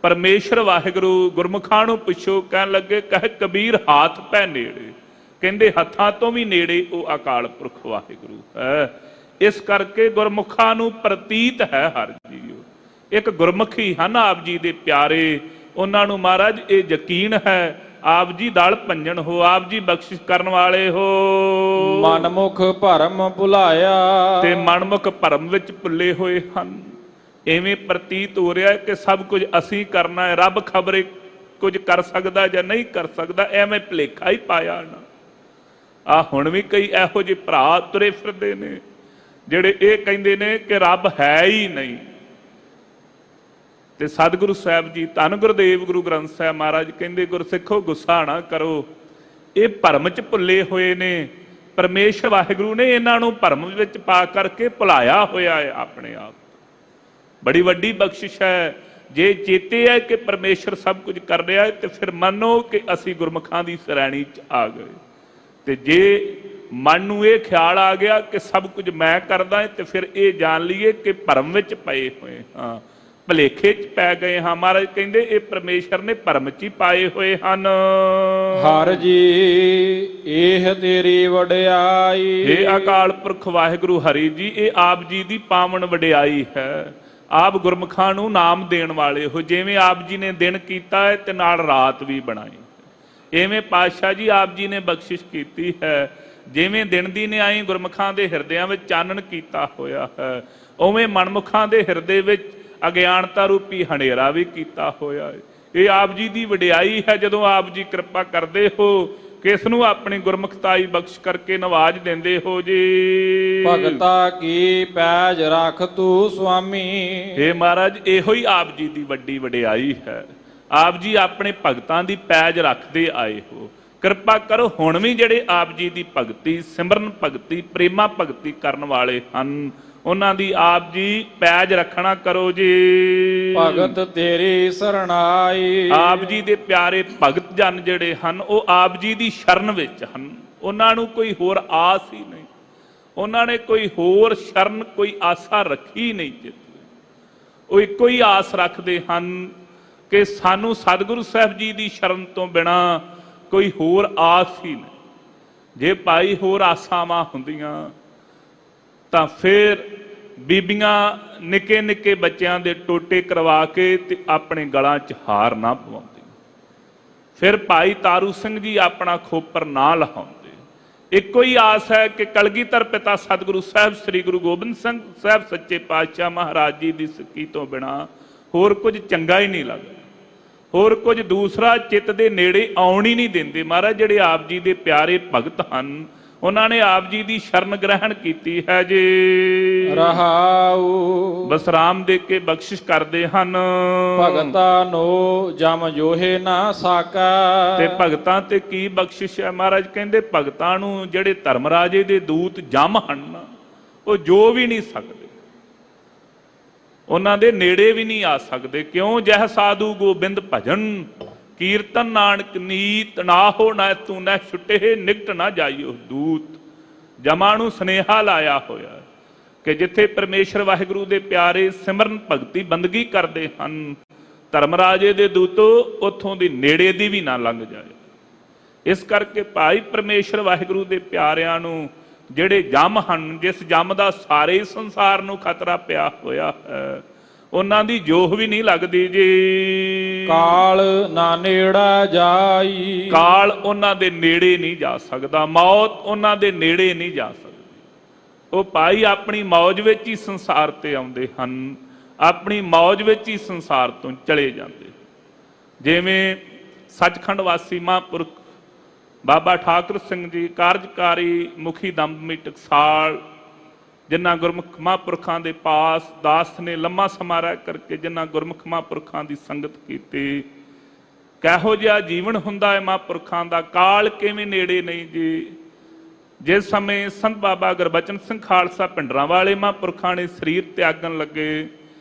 ਪਰਮੇਸ਼ਰ ਵਾਹਿਗੁਰੂ ਗੁਰਮੁਖਾਂ ਨੂੰ ਪੁੱਛੋ, ਕਹਿਣ ਲੱਗੇ ਕਹਿ ਕਬੀਰ ਹਾਥ ਪੈ ਨੇੜੇ, ਕਹਿੰਦੇ ਹੱਥਾਂ ਤੋਂ ਵੀ ਨੇੜੇ ਉਹ ਅਕਾਲ ਪੁਰਖ ਵਾਹਿਗੁਰੂ ਹੈ। ਇਸ ਕਰਕੇ ਗੁਰਮੁਖਾਂ ਨੂੰ ਪ੍ਰਤੀਤ ਹੈ ਹਰ ਜੀਓ। ਇੱਕ ਗੁਰਮੁਖੀ ਹਨ ਆਪ ਜੀ ਦੇ ਪਿਆਰੇ, ਉਹਨਾਂ ਨੂੰ ਮਹਾਰਾਜ ਇਹ ਯਕੀਨ ਹੈ ਆਪ ਜੀ ਦਲ ਭੰਜਨ ਹੋ, ਆਪ ਜੀ ਬਖਸ਼ਿਸ਼ ਕਰਨ ਵਾਲੇ ਹੋ। ਮਨਮੁਖ ਭਰਮ ਭੁਲਾਇਆ, ਤੇ ਮਨਮੁਖ ਭਰਮ ਵਿੱਚ ਭੁੱਲੇ ਹੋਏ ਹਨ। ਐਵੇਂ ਪ੍ਰਤੀਤ ਹੋ ਰਿਹਾ ਕਿ ਸਭ ਕੁਝ ਅਸੀਂ ਕਰਨਾ ਹੈ, ਰੱਬ ਖਬਰੇ ਕੁਝ ਕਰ ਸਕਦਾ ਜਾਂ ਨਹੀਂ ਕਰ ਸਕਦਾ, ਐਵੇਂ ਭੁਲੇਖਾ ਹੀ ਪਾਇਆ ਨਾ। ਆ ਹੁਣ ਵੀ ਕਈ ਇਹੋ ਜਿਹੇ ਭਰਾ ਤੁਰੇ ਫਿਰਦੇ ਨੇ ਜਿਹੜੇ ਇਹ ਕਹਿੰਦੇ ਨੇ ਕਿ ਰੱਬ ਹੈ ਹੀ ਨਹੀਂ। ਤੇ ਸਤਿਗੁਰੂ ਸਾਹਿਬ ਜੀ ਧੰਨ ਗੁਰਦੇਵ ਗੁਰੂ ਗ੍ਰੰਥ ਸਾਹਿਬ ਮਹਾਰਾਜ ਕਹਿੰਦੇ, ਗੁਰਸਿੱਖੋ ਗੁੱਸਾ ਨਾ ਕਰੋ, ਇਹ ਭਰਮ 'ਚ ਭੁੱਲੇ ਹੋਏ ਨੇ। ਪਰਮੇਸ਼ਰ ਵਾਹਿਗੁਰੂ ਨੇ ਇਹਨਾਂ ਨੂੰ ਭਰਮ ਵਿੱਚ ਪਾ ਕਰਕੇ ਭੁਲਾਇਆ ਹੋਇਆ ਹੈ ਆਪਣੇ ਆਪ। ਬੜੀ ਵੱਡੀ ਬਖਸ਼ਿਸ਼ ਹੈ। ਜੇ ਚੇਤੇ ਹੈ ਕਿ ਪਰਮੇਸ਼ਰ ਸਭ ਕੁਝ ਕਰ ਰਿਹਾ ਹੈ ਤੇ ਫਿਰ ਮੰਨੋ ਕਿ ਅਸੀਂ ਗੁਰਮੁਖਾਂ ਦੀ ਸ਼੍ਰੇਣੀ 'ਚ ਆ ਗਏ। ਤੇ ਜੇ ਮਨ ਨੂੰ ਇਹ ਖਿਆਲ ਆ ਗਿਆ ਕਿ ਸਭ ਕੁਝ ਮੈਂ ਕਰਦਾ ਤੇ ਫਿਰ ਇਹ ਜਾਣ ਲਈਏ ਕਿ ਭਰਮ ਵਿੱਚ ਪਏ ਹੋਏ ਹਾਂ, ਭਲੇਖੇ 'ਚ ਪੈ ਗਏ ਹਾਂ। ਮਹਾਰਾਜ ਕਹਿੰਦੇ ਇਹ ਪਰਮੇਸ਼ਰ ਨੇ ਭਰਮ 'ਚ ਹੀ ਪਾਏ ਹੋਏ ਹਨ। ਹਰ ਜੀ ਇਹ ਤੇਰੀ ਵਡਿਆਈ, ਇਹ ਅਕਾਲ ਪੁਰਖ ਵਾਹਿਗੁਰੂ ਹਰੀ ਜੀ, ਇਹ ਆਪ ਜੀ ਦੀ ਪਾਵਨ ਵਡਿਆਈ ਹੈ। ਆਪ ਗੁਰਮੁਖਾਂ ਨੂੰ ਨਾਮ ਦੇਣ ਵਾਲੇ ਹੋ। ਜਿਵੇਂ ਆਪ ਜੀ ਨੇ ਦਿਨ ਕੀਤਾ ਹੈ ਤੇ ਨਾਲ ਰਾਤ ਵੀ ਬਣਾਈ, ਐਵੇਂ ਪਾਤਸ਼ਾਹ ਜੀ ਆਪ ਜੀ ਨੇ ਬਖਸ਼ਿਸ਼ ਕੀਤੀ ਹੈ। ਜਿਵੇਂ ਦਿਨ ਦੀ ਨਿਆਈ ਗੁਰਮੁਖਾਂ ਦੇ ਹਿਰਦਿਆਂ ਵਿੱਚ ਚਾਨਣ ਕੀਤਾ ਹੋਇਆ ਹੈ, ਉਵੇਂ ਮਨਮੁਖਾਂ ਦੇ ਹਿਰਦੇ ਵਿੱਚ ਅਗਿਆਨਤਾ ਰੂਪੀ ਹਨੇਰਾ ਵੀ ਕੀਤਾ ਹੋਇਆ ਹੈ। ਇਹ ਆਪ ਜੀ ਦੀ ਵਡਿਆਈ ਹੈ ਜਦੋਂ ਆਪ ਜੀ ਕਿਰਪਾ ਕਰਦੇ ਹੋ ਕਿ ਇਸ ਨੂੰ ਆਪਣੀ ਗੁਰਮੁਖਤਾਈ ਬਖਸ਼ ਕਰਕੇ ਨਵਾਜ ਦਿੰਦੇ ਹੋ ਜੀ। ਭਗਤਾ ਕੀ ਪੈਜ ਰੱਖ ਤੂੰ ਸੁਆਮੀ, ਇਹ ਮਹਾਰਾਜ ਇਹੋ ਹੀ ਆਪ ਜੀ ਦੀ ਵੱਡੀ ਵਡਿਆਈ ਹੈ। ਆਪ ਜੀ ਆਪਣੇ ਭਗਤਾਂ ਦੀ ਪੈਜ ਰੱਖਦੇ ਆਏ ਹੋ। ਕਿਰਪਾ ਕਰੋ ਹੁਣ ਵੀ ਜਿਹੜੇ ਆਪ ਜੀ ਦੀ ਭਗਤੀ, ਸਿਮਰਨ ਭਗਤੀ, ਪ੍ਰੇਮਾ ਭਗਤੀ ਕਰਨ ਵਾਲੇ ਹਨ, ਉਹਨਾਂ ਦੀ ਆਪ ਜੀ ਪੈਜ ਰੱਖਣਾ ਕਰੋ ਜੀ। ਭਗਤ ਤੇਰੀ ਸਰਣਾਈ, ਆਪ ਜੀ ਦੇ ਪਿਆਰੇ ਭਗਤ ਜਨ ਜਿਹੜੇ ਹਨ ਉਹ ਆਪ ਜੀ ਦੀ ਸ਼ਰਨ ਵਿੱਚ ਹਨ। ਉਹਨਾਂ ਨੂੰ ਕੋਈ ਹੋਰ ਆਸ ਹੀ ਨਹੀਂ, ਉਹਨਾਂ ਨੇ ਕੋਈ ਹੋਰ ਸ਼ਰਨ, ਕੋਈ ਆਸਾ ਰੱਖੀ ਨਹੀਂ ਜਿੱਤ। ਉਹ ਇੱਕੋ ਹੀ ਆਸ ਰੱਖਦੇ ਹਨ ਕਿ ਸਾਨੂੰ ਸਤਿਗੁਰੂ ਸਾਹਿਬ ਜੀ ਦੀ ਸ਼ਰਨ ਤੋਂ ਬਿਨਾ ਕੋਈ ਹੋਰ ਆਸ ਹੀ ਨਹੀਂ। ਜੇ ਭਾਈ ਹੋਰ ਆਸਾਵਾਂ ਹੁੰਦੀਆਂ ਤਾਂ ਫਿਰ ਬੀਬੀਆਂ ਨਿੱਕੇ ਨਿੱਕੇ ਬੱਚਿਆਂ ਦੇ ਟੋਟੇ ਕਰਵਾ ਕੇ ਤੇ ਆਪਣੇ ਗਲਾਂ 'ਚ ਹਾਰ ਨਾ ਪਵਾਉਂਦੇ, ਫਿਰ ਭਾਈ ਤਾਰੂ ਸਿੰਘ ਜੀ ਆਪਣਾ ਖੋਪਰ ਨਾ ਲਹਾਉਂਦੇ। ਇੱਕੋ ਹੀ ਆਸ ਹੈ ਕਿ ਕਲਗੀਧਰ ਪਿਤਾ ਸਤਿਗੁਰੂ ਸਾਹਿਬ ਸ੍ਰੀ ਗੁਰੂ ਗੋਬਿੰਦ ਸਿੰਘ ਸਾਹਿਬ ਸੱਚੇ ਪਾਤਸ਼ਾਹ ਮਹਾਰਾਜ ਜੀ ਦੀ ਸਿੱਖੀ ਤੋਂ ਬਿਨਾ ਹੋਰ ਕੁਝ ਚੰਗਾ ਹੀ ਨਹੀਂ ਲੱਗਦਾ, ਹੋਰ ਕੁਝ ਦੂਸਰਾ ਚਿੱਤ ਦੇ ਨੇੜੇ ਆਉਣ ਹੀ ਨਹੀਂ ਦਿੰਦੇ। ਮਹਾਰਾਜ ਜਿਹੜੇ ਆਪ ਜੀ ਦੇ ਪਿਆਰੇ ਭਗਤ ਹਨ ਉਹਨਾਂ ਨੇ ਆਪ ਜੀ ਦੀ ਸ਼ਰਨ ਗ੍ਰਹਿਣ ਕੀਤੀ ਹੈ ਜੀ। ਰਹਾਉ ਬਸਰਾਮ ਦੇ ਕੇ ਬਖਸ਼ਿਸ਼ ਕਰਦੇ ਹਨ। ਭਗਤਾ ਨੋ ਜਮ ਜੋਹੇ ਨਾ ਸਾਕਾ, ਤੇ ਭਗਤਾਂ ਤੇ ਕੀ ਬਖਸ਼ਿਸ਼ ਹੈ? ਮਹਾਰਾਜ ਕਹਿੰਦੇ ਭਗਤਾਂ ਨੂੰ ਜਿਹੜੇ ਧਰਮ ਰਾਜੇ ਦੇ ਦੂਤ ਜਮ ਹਨ ਉਹ ਜੋ ਵੀ ਨਹੀਂ ਸਕਦੇ, ਉਹਨਾਂ ਦੇ ਨੇੜੇ ਵੀ ਨਹੀਂ ਆ ਸਕਦੇ। ਕਿਉਂ? ਜਹ ਸਾਧੂ ਗੋਬਿੰਦ ਭਜਨ ਕੀਰਤਨ ਨਾਨਕ ਨੀਤ ਨਾ ਹੋ ਨਾ ਤੂੰ ਨਾ ਛੁੱਟੇ ਨਿਕਟ ਨਾ ਜਾਈਓ ਦੂਤ। ਜਮਾਂ ਨੂੰ ਸੁਨੇਹਾ ਲਾਇਆ ਹੋਇਆ कि जिथे परमेश्वर वाहिगुरू दे प्यारे सिमरन भगती बंदगी करते हैं, धर्मराजे दे दूतो उथों दी नेड़े दी भी ना लंघ जाए। इस करके भाई परमेश्वर वाहिगुरू दे प्यारिਆਂ ਨੂੰ ਜਿਹੜੇ ਜੰਮ ਹਨ, जिस जम ਦਾ ਸਾਰੇ ਸੰਸਾਰ ਨੂੰ ਖਤਰਾ ਪਿਆ ਹੋਇਆ ਹੈ, ਉਹਨਾਂ ਦੀ ਜੋਹ ਵੀ ਨਹੀਂ ਲੱਗਦੀ ਜੀ। ਕਾਲ ਨਾ ਨੇੜਾ ਜਾਈ, ਕਾਲ ਉਹਨਾਂ ਦੇ ਨੇੜੇ ਨਹੀਂ ਜਾ ਸਕਦਾ, ਮੌਤ ਉਹਨਾਂ ਦੇ ਨੇੜੇ ਨਹੀਂ ਜਾ ਸਕਦੀ। ਉਹ ਭਾਈ ਆਪਣੀ ਮੌਜ ਵਿੱਚ ਹੀ ਸੰਸਾਰ ਤੇ ਆਉਂਦੇ ਹਨ, ਆਪਣੀ ਮੌਜ ਵਿੱਚ ਹੀ ਸੰਸਾਰ ਤੋਂ ਚਲੇ ਜਾਂਦੇ। ਜਿਵੇਂ ਸੱਚਖੰਡ ਵਾਸੀ ਮਹਾਂਪੁਰਖ ਬਾਬਾ ਠਾਕੁਰ ਸਿੰਘ ਜੀ ਕਾਰਜਕਾਰੀ ਮੁਖੀ ਦਮਦਮੀ ਟਕਸਾਲ, ਜਿਨ੍ਹਾਂ ਗੁਰਮੁਖ ਮਹਾਂਪੁਰਖਾਂ ਦੇ ਪਾਸ ਦਾਸ ਨੇ ਲੰਮਾ ਸਮਾਂ ਰਹਿ ਕਰਕੇ ਜਿਨ੍ਹਾਂ ਗੁਰਮੁਖ ਮਹਾਂਪੁਰਖਾਂ ਦੀ ਸੰਗਤ ਕੀਤੀ, ਕਿਹੋ ਜਿਹਾ ਜੀਵਨ ਹੁੰਦਾ ਹੈ ਮਹਾਂਪੁਰਖਾਂ ਦਾ, ਕਾਲ ਕਿਵੇਂ ਨੇੜੇ ਨਹੀਂ ਜੀ। ਜਿਸ ਸਮੇਂ ਸੰਤ ਬਾਬਾ ਗੁਰਬਚਨ ਸਿੰਘ ਖਾਲਸਾ ਭਿੰਡਰਾਂ ਵਾਲੇ ਮਹਾਂਪੁਰਖਾਂ ਨੇ ਸਰੀਰ ਤਿਆਗਣ ਲੱਗੇ,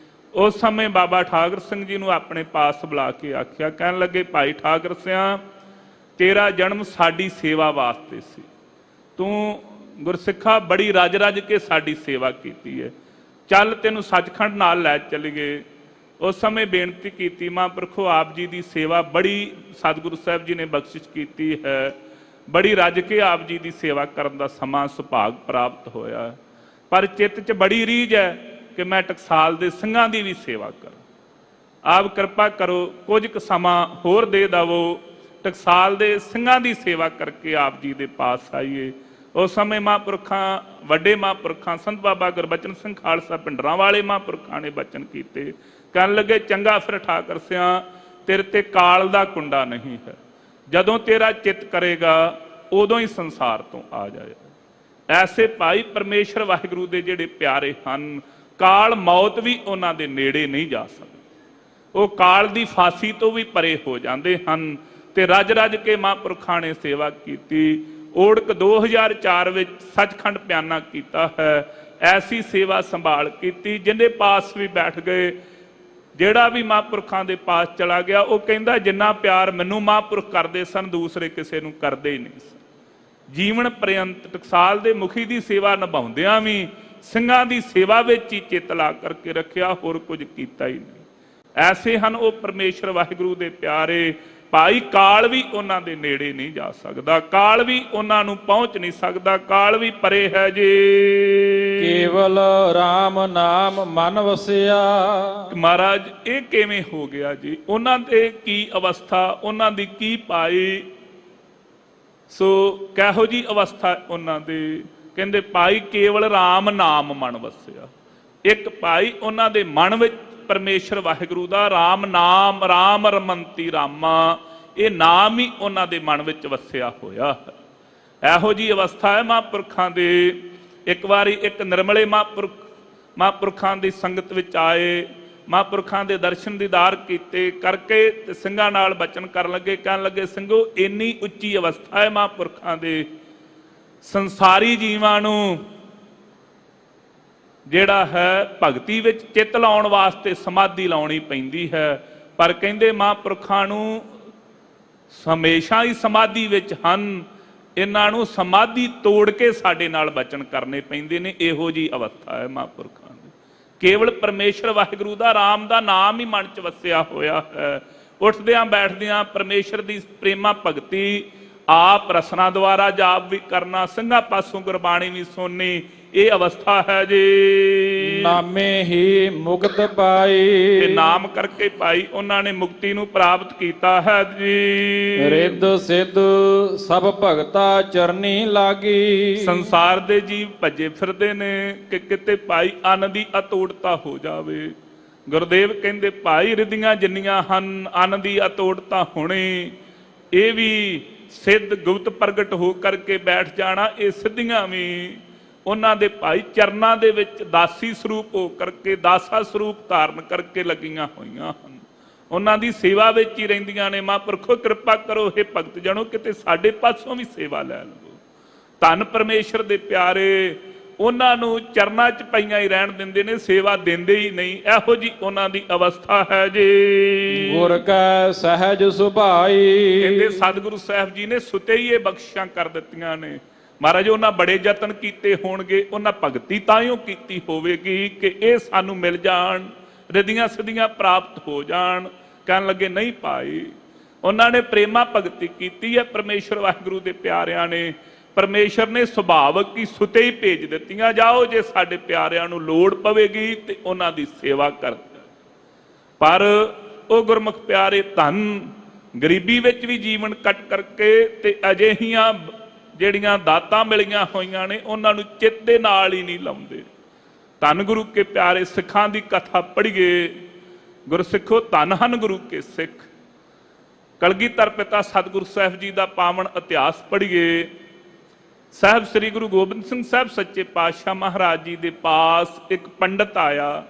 ਉਸ ਸਮੇਂ ਬਾਬਾ ਠਾਕੁਰ ਸਿੰਘ ਜੀ ਨੂੰ ਆਪਣੇ ਪਾਸ ਬੁਲਾ ਕੇ ਆਖਿਆ, ਕਹਿਣ ਲੱਗੇ, ਭਾਈ ਠਾਕੁਰ ਸਿਆਂ, ਤੇਰਾ ਜਨਮ ਸਾਡੀ ਸੇਵਾ ਵਾਸਤੇ ਸੀ, ਤੂੰ ਗੁਰਸਿੱਖਾ ਬੜੀ ਰਜ ਰਜ ਕੇ ਸਾਡੀ ਸੇਵਾ ਕੀਤੀ ਹੈ, ਚੱਲ ਤੈਨੂੰ ਸੱਚਖੰਡ ਨਾਲ ਲੈ ਚੱਲੀਏ। ਉਸ ਸਮੇਂ ਬੇਨਤੀ ਕੀਤੀ, ਮਹਾਂਪੁਰਖੋ ਆਪ ਜੀ ਦੀ ਸੇਵਾ ਬੜੀ ਸਤਿਗੁਰੂ ਸਾਹਿਬ ਜੀ ਨੇ ਬਖਸ਼ਿਸ਼ ਕੀਤੀ ਹੈ, ਬੜੀ ਰੱਜ ਕੇ ਆਪ ਜੀ ਦੀ ਸੇਵਾ ਕਰਨ ਦਾ ਸਮਾਂ ਸੁਭਾਗ ਪ੍ਰਾਪਤ ਹੋਇਆ, ਪਰ ਚਿੱਤ 'ਚ ਬੜੀ ਰੀਝ ਹੈ ਕਿ ਮੈਂ ਟਕਸਾਲ ਦੇ ਸਿੰਘਾਂ ਦੀ ਵੀ ਸੇਵਾ ਕਰਾਂ। ਆਪ ਕਿਰਪਾ ਕਰੋ, ਕੁਝ ਕੁ ਸਮਾਂ ਹੋਰ ਦੇ ਦੇਵੋ, ਟਕਸਾਲ ਦੇ ਸਿੰਘਾਂ ਦੀ ਸੇਵਾ ਕਰਕੇ ਆਪ ਜੀ ਦੇ ਪਾਸ ਆਈਏ। ਉਸ ਸਮੇਂ ਮਹਾਂਪੁਰਖਾਂ, ਵੱਡੇ ਮਹਾਂਪੁਰਖਾਂ ਸੰਤ ਬਾਬਾ ਗੁਰਬਚਨ ਸਿੰਘ ਖਾਲਸਾ ਭਿੰਡਰਾਂ ਵਾਲੇ ਮਹਾਂਪੁਰਖਾਂ ਨੇ ਬਚਨ ਕੀਤੇ, ਕਹਿਣ ਲੱਗੇ, ਚੰਗਾ ਫਿਰ ਠਾਕੁਰ ਸਿਆਂ, ਤੇਰੇ ਤੇ ਕਾਲ ਦਾ ਕੁੰਡਾ ਨਹੀਂ ਹੈ, ਜਦੋਂ ਤੇਰਾ ਚਿੱਤ ਕਰੇਗਾ ਉਦੋਂ ਹੀ ਸੰਸਾਰ ਤੋਂ ਆ ਜਾਏਗਾ। ਐਸੇ ਭਾਈ ਪਰਮੇਸ਼ਰ ਵਾਹਿਗੁਰੂ ਦੇ ਜਿਹੜੇ ਪਿਆਰੇ ਹਨ, ਕਾਲ ਮੌਤ ਵੀ ਉਹਨਾਂ ਦੇ ਨੇੜੇ ਨਹੀਂ ਜਾ ਸਕਦੀ, ਉਹ ਕਾਲ ਦੀ ਫਾਸੀ ਤੋਂ ਵੀ ਪਰੇ ਹੋ ਜਾਂਦੇ ਹਨ। ਤੇ ਰੱਜ ਰੱਜ ਕੇ ਮਹਾਂਪੁਰਖਾਂ ਨੇ ਸੇਵਾ ਕੀਤੀ। ਓੜਕ 2004 ਵਿੱਚ ਸੱਚਖੰਡ ਪਿਆਨਾ ਕੀਤਾ ਹੈ, ਐਸੀ ਸੇਵਾ ਸੰਭਾਲ ਕੀਤੀ, ਜਿਹਦੇ ਪਾਸ ਵੀ ਬੈਠ ਗਏ, ਜਿਹੜਾ ਵੀ ਮਹਾਂਪੁਰਖਾਂ ਦੇ ਪਾਸ ਚਲਾ ਗਿਆ, ਉਹ ਕਹਿੰਦਾ ਜਿੰਨਾ ਪਿਆਰ ਮੈਨੂੰ ਮਹਾਂਪੁਰਖ ਕਰਦੇ ਸਨ, ਦੂਸਰੇ ਕਿਸੇ ਨੂੰ ਕਰਦੇ ਹੀ ਨਹੀਂ ਸਨ। ਜੀਵਨ ਪ੍ਰਯੰਤ ਟਕਸਾਲ ਦੇ ਮੁਖੀ ਦੀ ਸੇਵਾ ਨਿਭਾਉਂਦਿਆਂ ਵੀ ਸਿੰਘਾਂ ਦੀ ਸੇਵਾ ਵਿੱਚ ਹੀ ਚਿੱਤ ਲਾ ਕਰਕੇ ਰੱਖਿਆ, ਹੋਰ ਕੁਝ ਕੀਤਾ ਹੀ ਨਹੀਂ। ਐਸੇ ਹਨ ਉਹ ਪਰਮੇਸ਼ਰ ਵਾਹਿਗੁਰੂ ਦੇ ਪਿਆਰੇ ਭਾਈ। ਕਾਲ ਵੀ ਉਹਨਾਂ ਦੇ ਨੇੜੇ ਨਹੀਂ ਜਾ ਸਕਦਾ, ਕਾਲ ਵੀ ਉਹਨਾਂ ਨੂੰ ਪਹੁੰਚ ਨਹੀਂ ਸਕਦਾ, ਕਾਲ ਵੀ ਪਰੇ ਹੈ ਜੀ। ਕੇਵਲ RAM ਨਾਮ ਮਨ ਵਸਿਆ। ਮਹਾਰਾਜ ਇਹ ਕਿਵੇਂ ਹੋ ਗਿਆ ਜੀ? ਉਹਨਾਂ ਦੇ ਕੀ ਅਵਸਥਾ, ਉਹਨਾਂ ਦੀ ਕੀ ਪਾਈ, ਸੋ ਕਿਹੋ ਜੀ ਅਵਸਥਾ ਉਹਨਾਂ ਦੇ? ਕਹਿੰਦੇ ਭਾਈ ਕੇਵਲ RAM ਨਾਮ ਮਨ ਵਸਿਆ। ਇੱਕ ਭਾਈ ਉਹਨਾਂ ਦੇ ਮਨ ਵਿੱਚ ਪਰਮੇਸ਼ਰ ਵਾਹਿਗੁਰੂ ਦਾ ਰਾਮ ਨਾਮ, ਰਾਮ ਰਮੰਤੀ ਰਾਮਾ, ਇਹ ਨਾਮ ਹੀ ਉਹਨਾਂ ਦੇ ਮਨ ਵਿੱਚ ਵਸਿਆ ਹੋਇਆ ਹੈ। ਇਹੋ ਜੀ ਅਵਸਥਾ ਹੈ ਮਹਾਂਪੁਰਖਾਂ ਦੇ। ਇੱਕ ਵਾਰੀ ਇੱਕ ਨਿਰਮਲੇ ਮਹਾਂਪੁਰਖਾਂ ਦੀ ਸੰਗਤ ਵਿੱਚ ਆਏ, ਮਹਾਂਪੁਰਖਾਂ ਦੇ ਦਰਸ਼ਨ ਦੀਦਾਰ ਕੀਤੇ ਕਰਕੇ ਤੇ ਸਿੰਘਾਂ ਨਾਲ ਬਚਨ ਕਰਨ ਲੱਗੇ, ਕਹਿਣ ਲੱਗੇ, ਸਿੰਘੋ ਇੰਨੀ ਉੱਚੀ ਅਵਸਥਾ ਹੈ ਮਹਾਂਪੁਰਖਾਂ ਦੇ, ਸੰਸਾਰੀ ਜੀਵਾਂ ਨੂੰ ਜਿਹੜਾ ਹੈ ਭਗਤੀ ਵਿੱਚ ਚਿੱਤ ਲਾਉਣ ਵਾਸਤੇ ਸਮਾਧੀ ਲਾਉਣੀ ਪੈਂਦੀ ਹੈ, ਪਰ ਕਹਿੰਦੇ ਮਹਾਂਪੁਰਖਾਂ ਨੂੰ ਹਮੇਸ਼ਾ ਹੀ ਸਮਾਧੀ ਵਿੱਚ ਹਨ, ਇਹਨਾਂ ਨੂੰ ਸਮਾਧੀ ਤੋੜ ਕੇ ਸਾਡੇ ਨਾਲ ਬਚਨ ਕਰਨੇ ਪੈਂਦੇ ਨੇ। ਇਹੋ ਜੀ ਅਵਸਥਾ ਹੈ ਮਹਾਂਪੁਰਖਾਂ ਦੀ। ਕੇਵਲ ਪਰਮੇਸ਼ਰ ਵਾਹਿਗੁਰੂ ਦਾ ਰਾਮ ਦਾ ਨਾਮ ਹੀ ਮਨ 'ਚ ਵਸਿਆ ਹੋਇਆ ਹੈ। ਉੱਠਦਿਆਂ ਬੈਠਦਿਆਂ ਪਰਮੇਸ਼ਰ ਦੀ ਪ੍ਰੇਮਾ ਭਗਤੀ, ਆਪ ਰਸਨਾ ਦੁਆਰਾ ਜਾਪ ਵੀ ਕਰਨਾ, ਸਿੰਘਾਂ ਪਾਸੋਂ ਗੁਰਬਾਣੀ ਵੀ ਸੁਣਨੀ, ਇਹ ਅਵਸਥਾ ਹੈ ਜੀ। ਨਾਮੇ ਹੀ ਮੁਕਤ ਪਾਈ। ਤੇ ਨਾਮ ਕਰਕੇ ਭਾਈ ਉਹਨਾਂ ਨੇ ਮੁਕਤੀ ਨੂੰ ਪ੍ਰਾਪਤ ਕੀਤਾ ਹੈ ਜੀ। ਰਿੱਧ ਸਿੱਧ ਸਭ ਭਗਤਾ ਚਰਨੀ ਲਾਗੀ। ਸੰਸਾਰ ਦੇ ਜੀਵ ਭੱਜੇ ਫਿਰਦੇ ਨੇ ਕਿ ਕਿਤੇ ਭਾਈ ਅੰਨ ਦੀ ਅਤੋੜਤਾ ਹੋ ਜਾਵੇ। ਗੁਰਦੇਵ ਕਹਿੰਦੇ ਭਾਈ ਰਿੱਧੀਆਂ ਜਿੰਨੀਆਂ ਹਨ, ਅੰਨ ਦੀ ਅਤੋੜਤਾ ਹੋਣੀ, ਇਹ ਵੀ ਸਿੱਧ ਗੁਪਤ ਪ੍ਰਗਟ ਹੋ ਕਰਕੇ ਬੈਠ ਜਾਣਾ, ਇਹ ਸਿੱਧੀਆਂ ਵੀ ਉਹਨਾਂ ਦੇ ਭਾਈ ਚਰਨਾਂ ਦੇ ਵਿੱਚ ਦਾਸੀ ਸਰੂਪ ਹੋ ਕਰਕੇ, ਦਾਸਾ ਸਰੂਪ ਧਾਰਨ ਕਰਕੇ ਲੱਗੀਆਂ ਹੋਈਆਂ ਹਨ, ਉਹਨਾਂ ਦੀ ਸੇਵਾ ਵਿੱਚ ਹੀ ਰਹਿੰਦੀਆਂ ਨੇ। ਮਹਾਂਪੁਰਖੋ ਕਿਰਪਾ ਕਰੋ, ਇਹ ਭਗਤ ਜਣੋ ਕਿਤੇ ਸਾਡੇ ਪਾਸੋਂ ਵੀ ਸੇਵਾ ਲੈ ਲਵੋ। ਧੰਨ ਪਰਮੇਸ਼ਰ ਦੇ ਪਿਆਰੇ ਉਹਨਾਂ ਨੂੰ ਚਰਨਾਂ 'ਚ ਪਈਆਂ ਹੀ ਰਹਿਣ ਦਿੰਦੇ ਨੇ, ਸੇਵਾ ਦਿੰਦੇ ਹੀ ਨਹੀਂ। ਇਹੋ ਜੀ ਉਹਨਾਂ ਦੀ ਅਵਸਥਾ ਹੈ ਜੀ। ਗੁਰ ਕੈ ਸਹਿਜ ਸੁਭਾਈ। ਕਹਿੰਦੇ ਸਤਿਗੁਰੂ ਸਾਹਿਬ ਜੀ ਨੇ ਸੁਤੇ ਹੀ ਇਹ ਬਖਸ਼ਿਸ਼ਾਂ ਕਰ ਦਿੱਤੀਆਂ ਨੇ। ਮਹਾਰਾਜ ਉਹਨਾਂ ਬੜੇ ਯਤਨ ਕੀਤੇ ਹੋਣਗੇ, ਉਹਨਾਂ ਭਗਤੀ ਤਾਂਹੀਓ ਕੀਤੀ ਹੋਵੇਗੀ ਕਿ ਇਹ ਸਾਨੂੰ ਮਿਲ ਜਾਣ, ਰਿੱਧੀਆਂ ਸਿੱਧੀਆਂ ਪ੍ਰਾਪਤ ਹੋ ਜਾਣ। ਕਹਿਣ ਲੱਗੇ ਨਹੀਂ ਭਾਈ, ਉਹਨਾਂ ਨੇ ਪ੍ਰੇਮਾ ਭਗਤੀ ਕੀਤੀ ਹੈ ਪਰਮੇਸ਼ਰ ਵਾਹਿਗੁਰੂ ਦੇ ਪਿਆਰਿਆਂ ਨੇ। ਪਰਮੇਸ਼ਰ ਨੇ ਸੁਭਾਵਕ ਹੀ ਸੁਤੇ ਹੀ ਭੇਜ ਦਿੱਤੀਆਂ, ਜਾਓ ਜੇ ਸਾਡੇ ਪਿਆਰਿਆਂ ਨੂੰ ਲੋੜ ਪਵੇਗੀ ਤੇ ਉਹਨਾਂ ਦੀ ਸੇਵਾ ਕਰ। ਪਰ ਉਹ ਗੁਰਮੁਖ ਪਿਆਰੇ ਧੰਨ ਗਰੀਬੀ ਵਿੱਚ ਵੀ ਜੀਵਨ ਕੱਟ ਕਰਕੇ ਤੇ ਅਜਿਹੀਆਂ ਜਿਹੜੀਆਂ ਦਾਤਾਂ ਮਿਲੀਆਂ ਹੋਈਆਂ ਨੇ ਉਹਨਾਂ ਨੂੰ ਚਿੱਤ ਦੇ ਨਾਲ ਹੀ ਨਹੀਂ ਲਾਉਂਦੇ। ਧੰਨ ਗੁਰੂ ਕੇ ਪਿਆਰੇ ਸਿੱਖਾਂ ਦੀ ਕਥਾ ਪੜ੍ਹੀਏ। ਗੁਰਸਿੱਖੋ ਧੰਨ ਹਨ ਗੁਰੂ ਕੇ ਸਿੱਖ। ਕਲਗੀਧਰ ਪਿਤਾ ਸਤਿਗੁਰੂ ਸਾਹਿਬ ਜੀ ਦਾ ਪਾਵਨ ਇਤਿਹਾਸ ਪੜ੍ਹੀਏ। ਸਾਹਿਬ ਸ੍ਰੀ ਗੁਰੂ ਗੋਬਿੰਦ ਸਿੰਘ ਸਾਹਿਬ ਸੱਚੇ ਪਾਤਸ਼ਾਹ ਮਹਾਰਾਜ ਜੀ ਦੇ ਪਾਸ ਇੱਕ ਪੰਡਤ ਆਇਆ।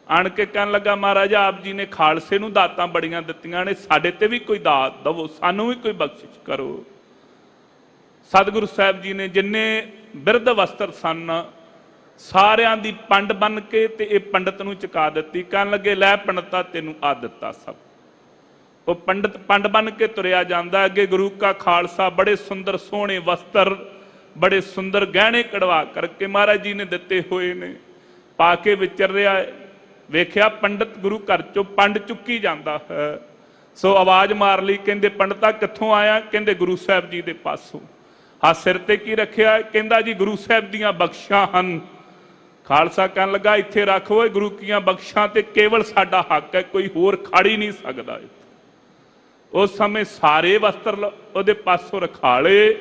ਆਣ ਕੇ ਕਹਿਣ ਲੱਗਾ, ਮਹਾਰਾਜ ਆਪ ਜੀ ਨੇ ਖਾਲਸੇ ਨੂੰ ਦਾਤਾਂ ਬੜੀਆਂ ਦਿੱਤੀਆਂ ਨੇ, ਸਾਡੇ ਤੇ ਵੀ ਕੋਈ ਦਾਤ ਦਵੋ, ਸਾਨੂੰ ਵੀ ਕੋਈ ਬਖਸ਼ਿਸ਼ ਕਰੋ। ਸਤਿਗੁਰੂ ਸਾਹਿਬ ਜੀ ਨੇ ਜਿੰਨੇ ਬਿਰਧ ਵਸਤਰ ਸਨ ਸਾਰਿਆਂ ਦੀ ਪੰਡ ਬੰਨ ਕੇ ਤੇ ਇਹ ਪੰਡਤ ਨੂੰ ਚੁਕਾ ਦਿੱਤੀ। ਕਹਿਣ ਲੱਗੇ, ਲੈ ਪੰਡਤਾ ਤੈਨੂੰ ਆ ਦਿੱਤਾ ਸਭ। ਉਹ ਪੰਡਤ ਪੰਡ ਬੰਨ ਕੇ ਤੁਰਿਆ ਜਾਂਦਾ। ਅੱਗੇ ਗੁਰੂ ਕਾ ਖਾਲਸਾ ਬੜੇ ਸੁੰਦਰ ਸੋਹਣੇ ਵਸਤਰ, ਬੜੇ ਸੁੰਦਰ ਗਹਿਣੇ ਕਢਵਾ ਕਰਕੇ ਮਹਾਰਾਜ ਜੀ ਨੇ ਦਿੱਤੇ ਹੋਏ ਨੇ, ਪਾ ਕੇ ਵਿਚਰ ਰਿਹਾ। ਵੇਖਿਆ ਪੰਡਤ ਗੁਰੂ ਘਰ ਚੋਂ ਪੰਡ ਚੁੱਕੀ ਜਾਂਦਾ ਹੈ। ਸੋ ਆਵਾਜ਼ ਮਾਰ ਲਈ, ਕਹਿੰਦੇ ਪੰਡਤਾ ਕਿੱਥੋਂ ਆਇਆ? ਕਹਿੰਦੇ ਗੁਰੂ ਸਾਹਿਬ ਜੀ ਦੇ ਪਾਸੋਂ। ਹਾਂ ਸਿਰ ਤੇ ਕੀ ਰੱਖਿਆ? ਕਹਿੰਦਾ ਜੀ ਗੁਰੂ ਸਾਹਿਬ ਦੀਆਂ ਬਖਸ਼ਾਂ ਹਨ। ਖਾਲਸਾ ਕਹਿਣ ਲੱਗਾ, ਇੱਥੇ ਰੱਖ ਓਏ, ਗੁਰੂ ਕੀਆਂ ਬਖਸ਼ਾਂ ਤੇ ਕੇਵਲ ਸਾਡਾ ਹੱਕ ਹੈ, ਕੋਈ ਹੋਰ ਖੜ ਹੀ ਨਹੀਂ ਸਕਦਾ। ਉਸ ਸਮੇਂ ਸਾਰੇ ਵਸਤਰ ਉਹਦੇ ਪਾਸੋਂ ਰਖਾ ਲਏ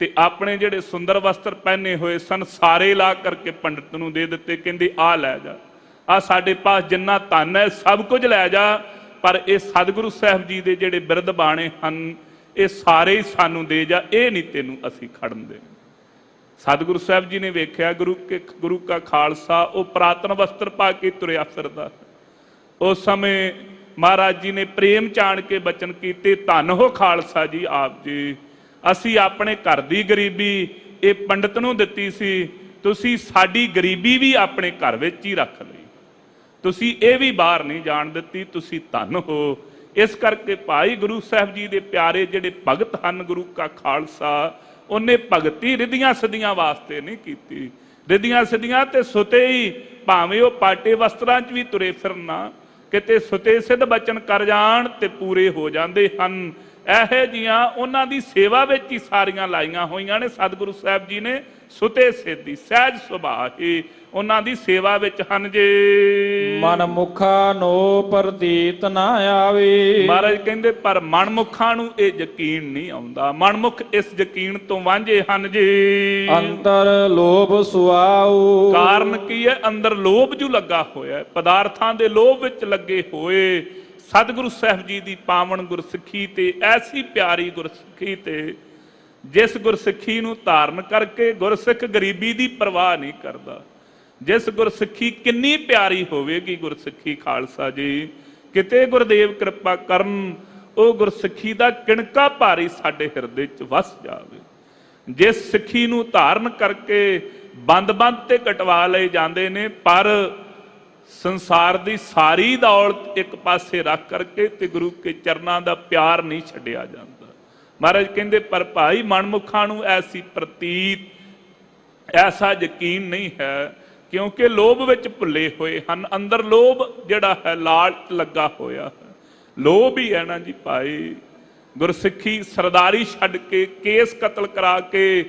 ਤੇ ਆਪਣੇ ਜਿਹੜੇ ਸੁੰਦਰ ਵਸਤਰ ਪਹਿਨੇ ਹੋਏ ਸਨ ਸਾਰੇ ਲਾ ਕਰਕੇ ਪੰਡਤ ਨੂੰ ਦੇ ਦਿੱਤੇ। ਕਹਿੰਦੇ ਆ ਲੈ ਜਾ, ਆ ਸਾਡੇ ਪਾਸ ਜਿੰਨਾ ਧਨ ਹੈ ਸਭ ਕੁਝ ਲੈ ਜਾ, ਪਰ ਇਹ ਸਤਿਗੁਰੂ ਸਾਹਿਬ ਜੀ ਦੇ ਜਿਹੜੇ ਬਿਰਧ ਬਾਣੇ ਹਨ ਇਹ ਸਾਰੇ ਹੀ ਸਾਨੂੰ ਦੇ ਜਾ, ਇਹ ਨਹੀਂ ਤੈਨੂੰ ਅਸੀਂ ਖੜਨ ਦੇ। ਸਤਿਗੁਰੂ ਸਾਹਿਬ ਜੀ ਨੇ ਵੇਖਿਆ ਗੁਰੂ ਕਾ ਖਾਲਸਾ ਉਹ ਪੁਰਾਤਨ ਵਸਤਰ ਪਾ ਕੇ ਤੁਰਿਆ ਫਿਰਦਾ। ਉਸ ਸਮੇਂ ਮਹਾਰਾਜ ਜੀ ਨੇ ਪ੍ਰੇਮ ਚਾਣ ਕੇ ਬਚਨ ਕੀਤੇ, ਧੰਨ ਹੋ ਖਾਲਸਾ ਜੀ ਆਪ ਜੀ, ਅਸੀਂ ਆਪਣੇ ਘਰ ਦੀ ਗਰੀਬੀ ਇਹ ਪੰਡਤ ਨੂੰ ਦਿੱਤੀ ਸੀ, ਤੁਸੀਂ ਸਾਡੀ ਗਰੀਬੀ ਵੀ ਆਪਣੇ ਘਰ ਵਿੱਚ ਹੀ ਰੱਖ ਲਈ, ਤੁਸੀਂ ਇਹ ਵੀ ਬਾਹਰ ਨਹੀਂ ਜਾਣ ਦਿੱਤੀ, ਤੁਸੀਂ ਧੰਨ ਹੋ। ਇਸ ਕਰਕੇ ਭਾਈ ਗੁਰੂ ਸਾਹਿਬ ਜੀ ਦੇ ਪਿਆਰੇ ਜਿਹੜੇ ਭਗਤ ਹਨ ਗੁਰੂ ਕਾ ਖਾਲਸਾ, ਉਹਨੇ ਭਗਤੀ ਰਿੱਧੀਆਂ ਸਿੱਧੀਆਂ ਵਾਸਤੇ ਨਹੀਂ ਕੀਤੀ। ਰਿੱਧੀਆਂ ਸਿੱਧੀਆਂ ਤੇ ਸੁਤੇ ਹੀ, ਭਾਵੇਂ ਉਹ ਪਾਟੇ ਵਸਤਰਾਂ 'ਚ ਵੀ ਤੁਰੇ ਫਿਰਨਾ, ਕਿਤੇ ਸੁਤੇ ਸਿੱਧ ਬਚਨ ਕਰ ਜਾਣ ਤੇ ਪੂਰੇ ਹੋ ਜਾਂਦੇ ਹਨ। ਇਹੋ ਜਿਹੀਆਂ ਉਹਨਾਂ ਦੀ ਸੇਵਾ ਵਿੱਚ ਹੀ ਸਾਰੀਆਂ ਲਾਈਆਂ ਹੋਈਆਂ ਨੇ। ਸਤਿਗੁਰੂ ਸਾਹਿਬ ਜੀ ਨੇ ਸੁਤੇ ਸਿੱਧੀ ਸਹਿਜ ਸੁਭਾਅ ਹੀ ਉਹਨਾਂ ਦੀ ਸੇਵਾ ਵਿੱਚ ਹਨ। ਜੇ ਮਨ ਮੁਖਾ ਨੋ ਪ੍ਰਤੀਤ ਨਾ ਆਵੇ। ਮਹਾਰਾਜ ਕਹਿੰਦੇ ਪਰ ਮਨਮੁਖਾਂ ਨੂੰ ਇਹ ਯਕੀਨ ਨਹੀਂ ਆਉਂਦਾ, ਮਨਮੁਖ ਇਸ ਯਕੀਨ ਤੋਂ ਵਾਂਝੇ ਹਨ। ਜੀ ਅੰਤਰ ਲੋਭ ਸੁਆਉ। ਕਾਰਨ ਕੀ ਹੈ? ਅੰਦਰ ਲੋਭ ਜੂ ਲੱਗਾ ਹੋਇਆ, ਪਦਾਰਥਾਂ ਦੇ ਲੋਭ ਵਿੱਚ ਲੱਗੇ ਹੋਏ। ਸਤਿਗੁਰੂ ਸਾਹਿਬ ਜੀ ਦੀ ਪਾਵਨ ਗੁਰਸਿੱਖੀ ਤੇ ਐਸੀ ਪਿਆਰੀ ਗੁਰਸਿੱਖੀ ਤੇ ਜਿਸ ਗੁਰਸਿੱਖੀ ਨੂੰ ਧਾਰਨ ਕਰਕੇ ਗੁਰਸਿੱਖ ਗਰੀਬੀ ਦੀ ਪਰਵਾਹ ਨਹੀਂ ਕਰਦਾ। ਜਿਸ ਗੁਰਸਿੱਖੀ ਕਿੰਨੀ ਪਿਆਰੀ ਹੋਵੇਗੀ ਗੁਰਸਿੱਖੀ ਖਾਲਸਾ ਜੀ, ਕਿਤੇ ਗੁਰਦੇਵ ਕਿਰਪਾ ਕਰਨ ਉਹ ਗੁਰਸਿੱਖੀ ਦਾ ਕਿਣਕਾ ਭਾਰੀ ਸਾਡੇ ਹਿਰਦੇ 'ਚ ਵਸ ਜਾਵੇ। ਜਿਸ ਸਿੱਖੀ ਨੂੰ ਧਾਰਨ ਕਰਕੇ ਬੰਦ-ਬੰਦ ਤੇ ਕਟਵਾ ਲਏ ਜਾਂਦੇ ਨੇ, ਪਰ ਸੰਸਾਰ ਦੀ ਸਾਰੀ ਦੌਲਤ ਇੱਕ ਪਾਸੇ ਰੱਖ ਕਰਕੇ ਤੇ ਗੁਰੂ ਕੇ ਚਰਨਾਂ ਦਾ ਪਿਆਰ ਨਹੀਂ ਛੱਡਿਆ ਜਾਂਦਾ। ਮਹਾਰਾਜ ਕਹਿੰਦੇ ਪਰ ਭਾਈ ਮਨਮੁਖਾਂ ਨੂੰ ਐਸੀ ਪ੍ਰਤੀਤ, ਐਸਾ ਯਕੀਨ ਨਹੀਂ ਹੈ, ਕਿਉਂਕਿ ਲੋਭ ਵਿੱਚ ਭੁੱਲੇ ਹੋਏ ਹਨ। ਅੰਦਰ ਲੋਭ ਜਿਹੜਾ ਹੈ ਲਾਲਚ ਲੱਗਾ ਹੋਇਆ ਹੈ, ਲੋਭ ਹੀ ਹੈ ਨਾ ਜੀ ਭਾਈ। ਗੁਰਸਿੱਖੀ ਸਰਦਾਰੀ ਛੱਡ ਕੇ ਕੇਸ ਕਤਲ ਕਰਾ ਕੇ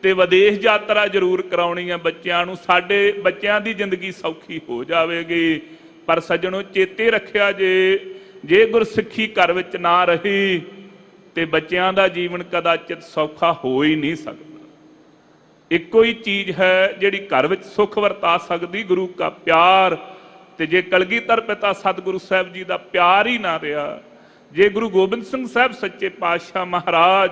ਤੇ ਵਿਦੇਸ਼ ਯਾਤਰਾ ਜ਼ਰੂਰ ਕਰਾਉਣੀ ਹੈ ਬੱਚਿਆਂ ਨੂੰ, ਸਾਡੇ ਬੱਚਿਆਂ ਦੀ ਜ਼ਿੰਦਗੀ ਸੌਖੀ ਹੋ ਜਾਵੇਗੀ। ਪਰ ਸੱਜਣੋ ਚੇਤੇ ਰੱਖਿਆ, ਜੇ ਗੁਰਸਿੱਖੀ ਘਰ ਵਿੱਚ ਨਾ ਰਹੀ ਤੇ ਬੱਚਿਆਂ ਦਾ ਜੀਵਨ ਕਦਾਚਿਤ ਸੌਖਾ ਹੋ ਹੀ ਨਹੀਂ ਸਕਦਾ। ਇੱਕੋ ਹੀ ਚੀਜ਼ ਹੈ ਜਿਹੜੀ ਘਰ ਵਿੱਚ ਸੁੱਖ ਵਰਤਾ ਸਕਦੀ, ਗੁਰੂ ਕਾ ਪਿਆਰ। ਤੇ ਜੇ ਕਲਗੀਧਰ ਪਿਤਾ ਸਤਿਗੁਰੂ ਸਾਹਿਬ ਜੀ ਦਾ ਪਿਆਰ ਹੀ ਨਾ ਰਿਹਾ, ਜੇ ਗੁਰੂ ਗੋਬਿੰਦ ਸਿੰਘ ਸਾਹਿਬ ਸੱਚੇ ਪਾਤਸ਼ਾਹ ਮਹਾਰਾਜ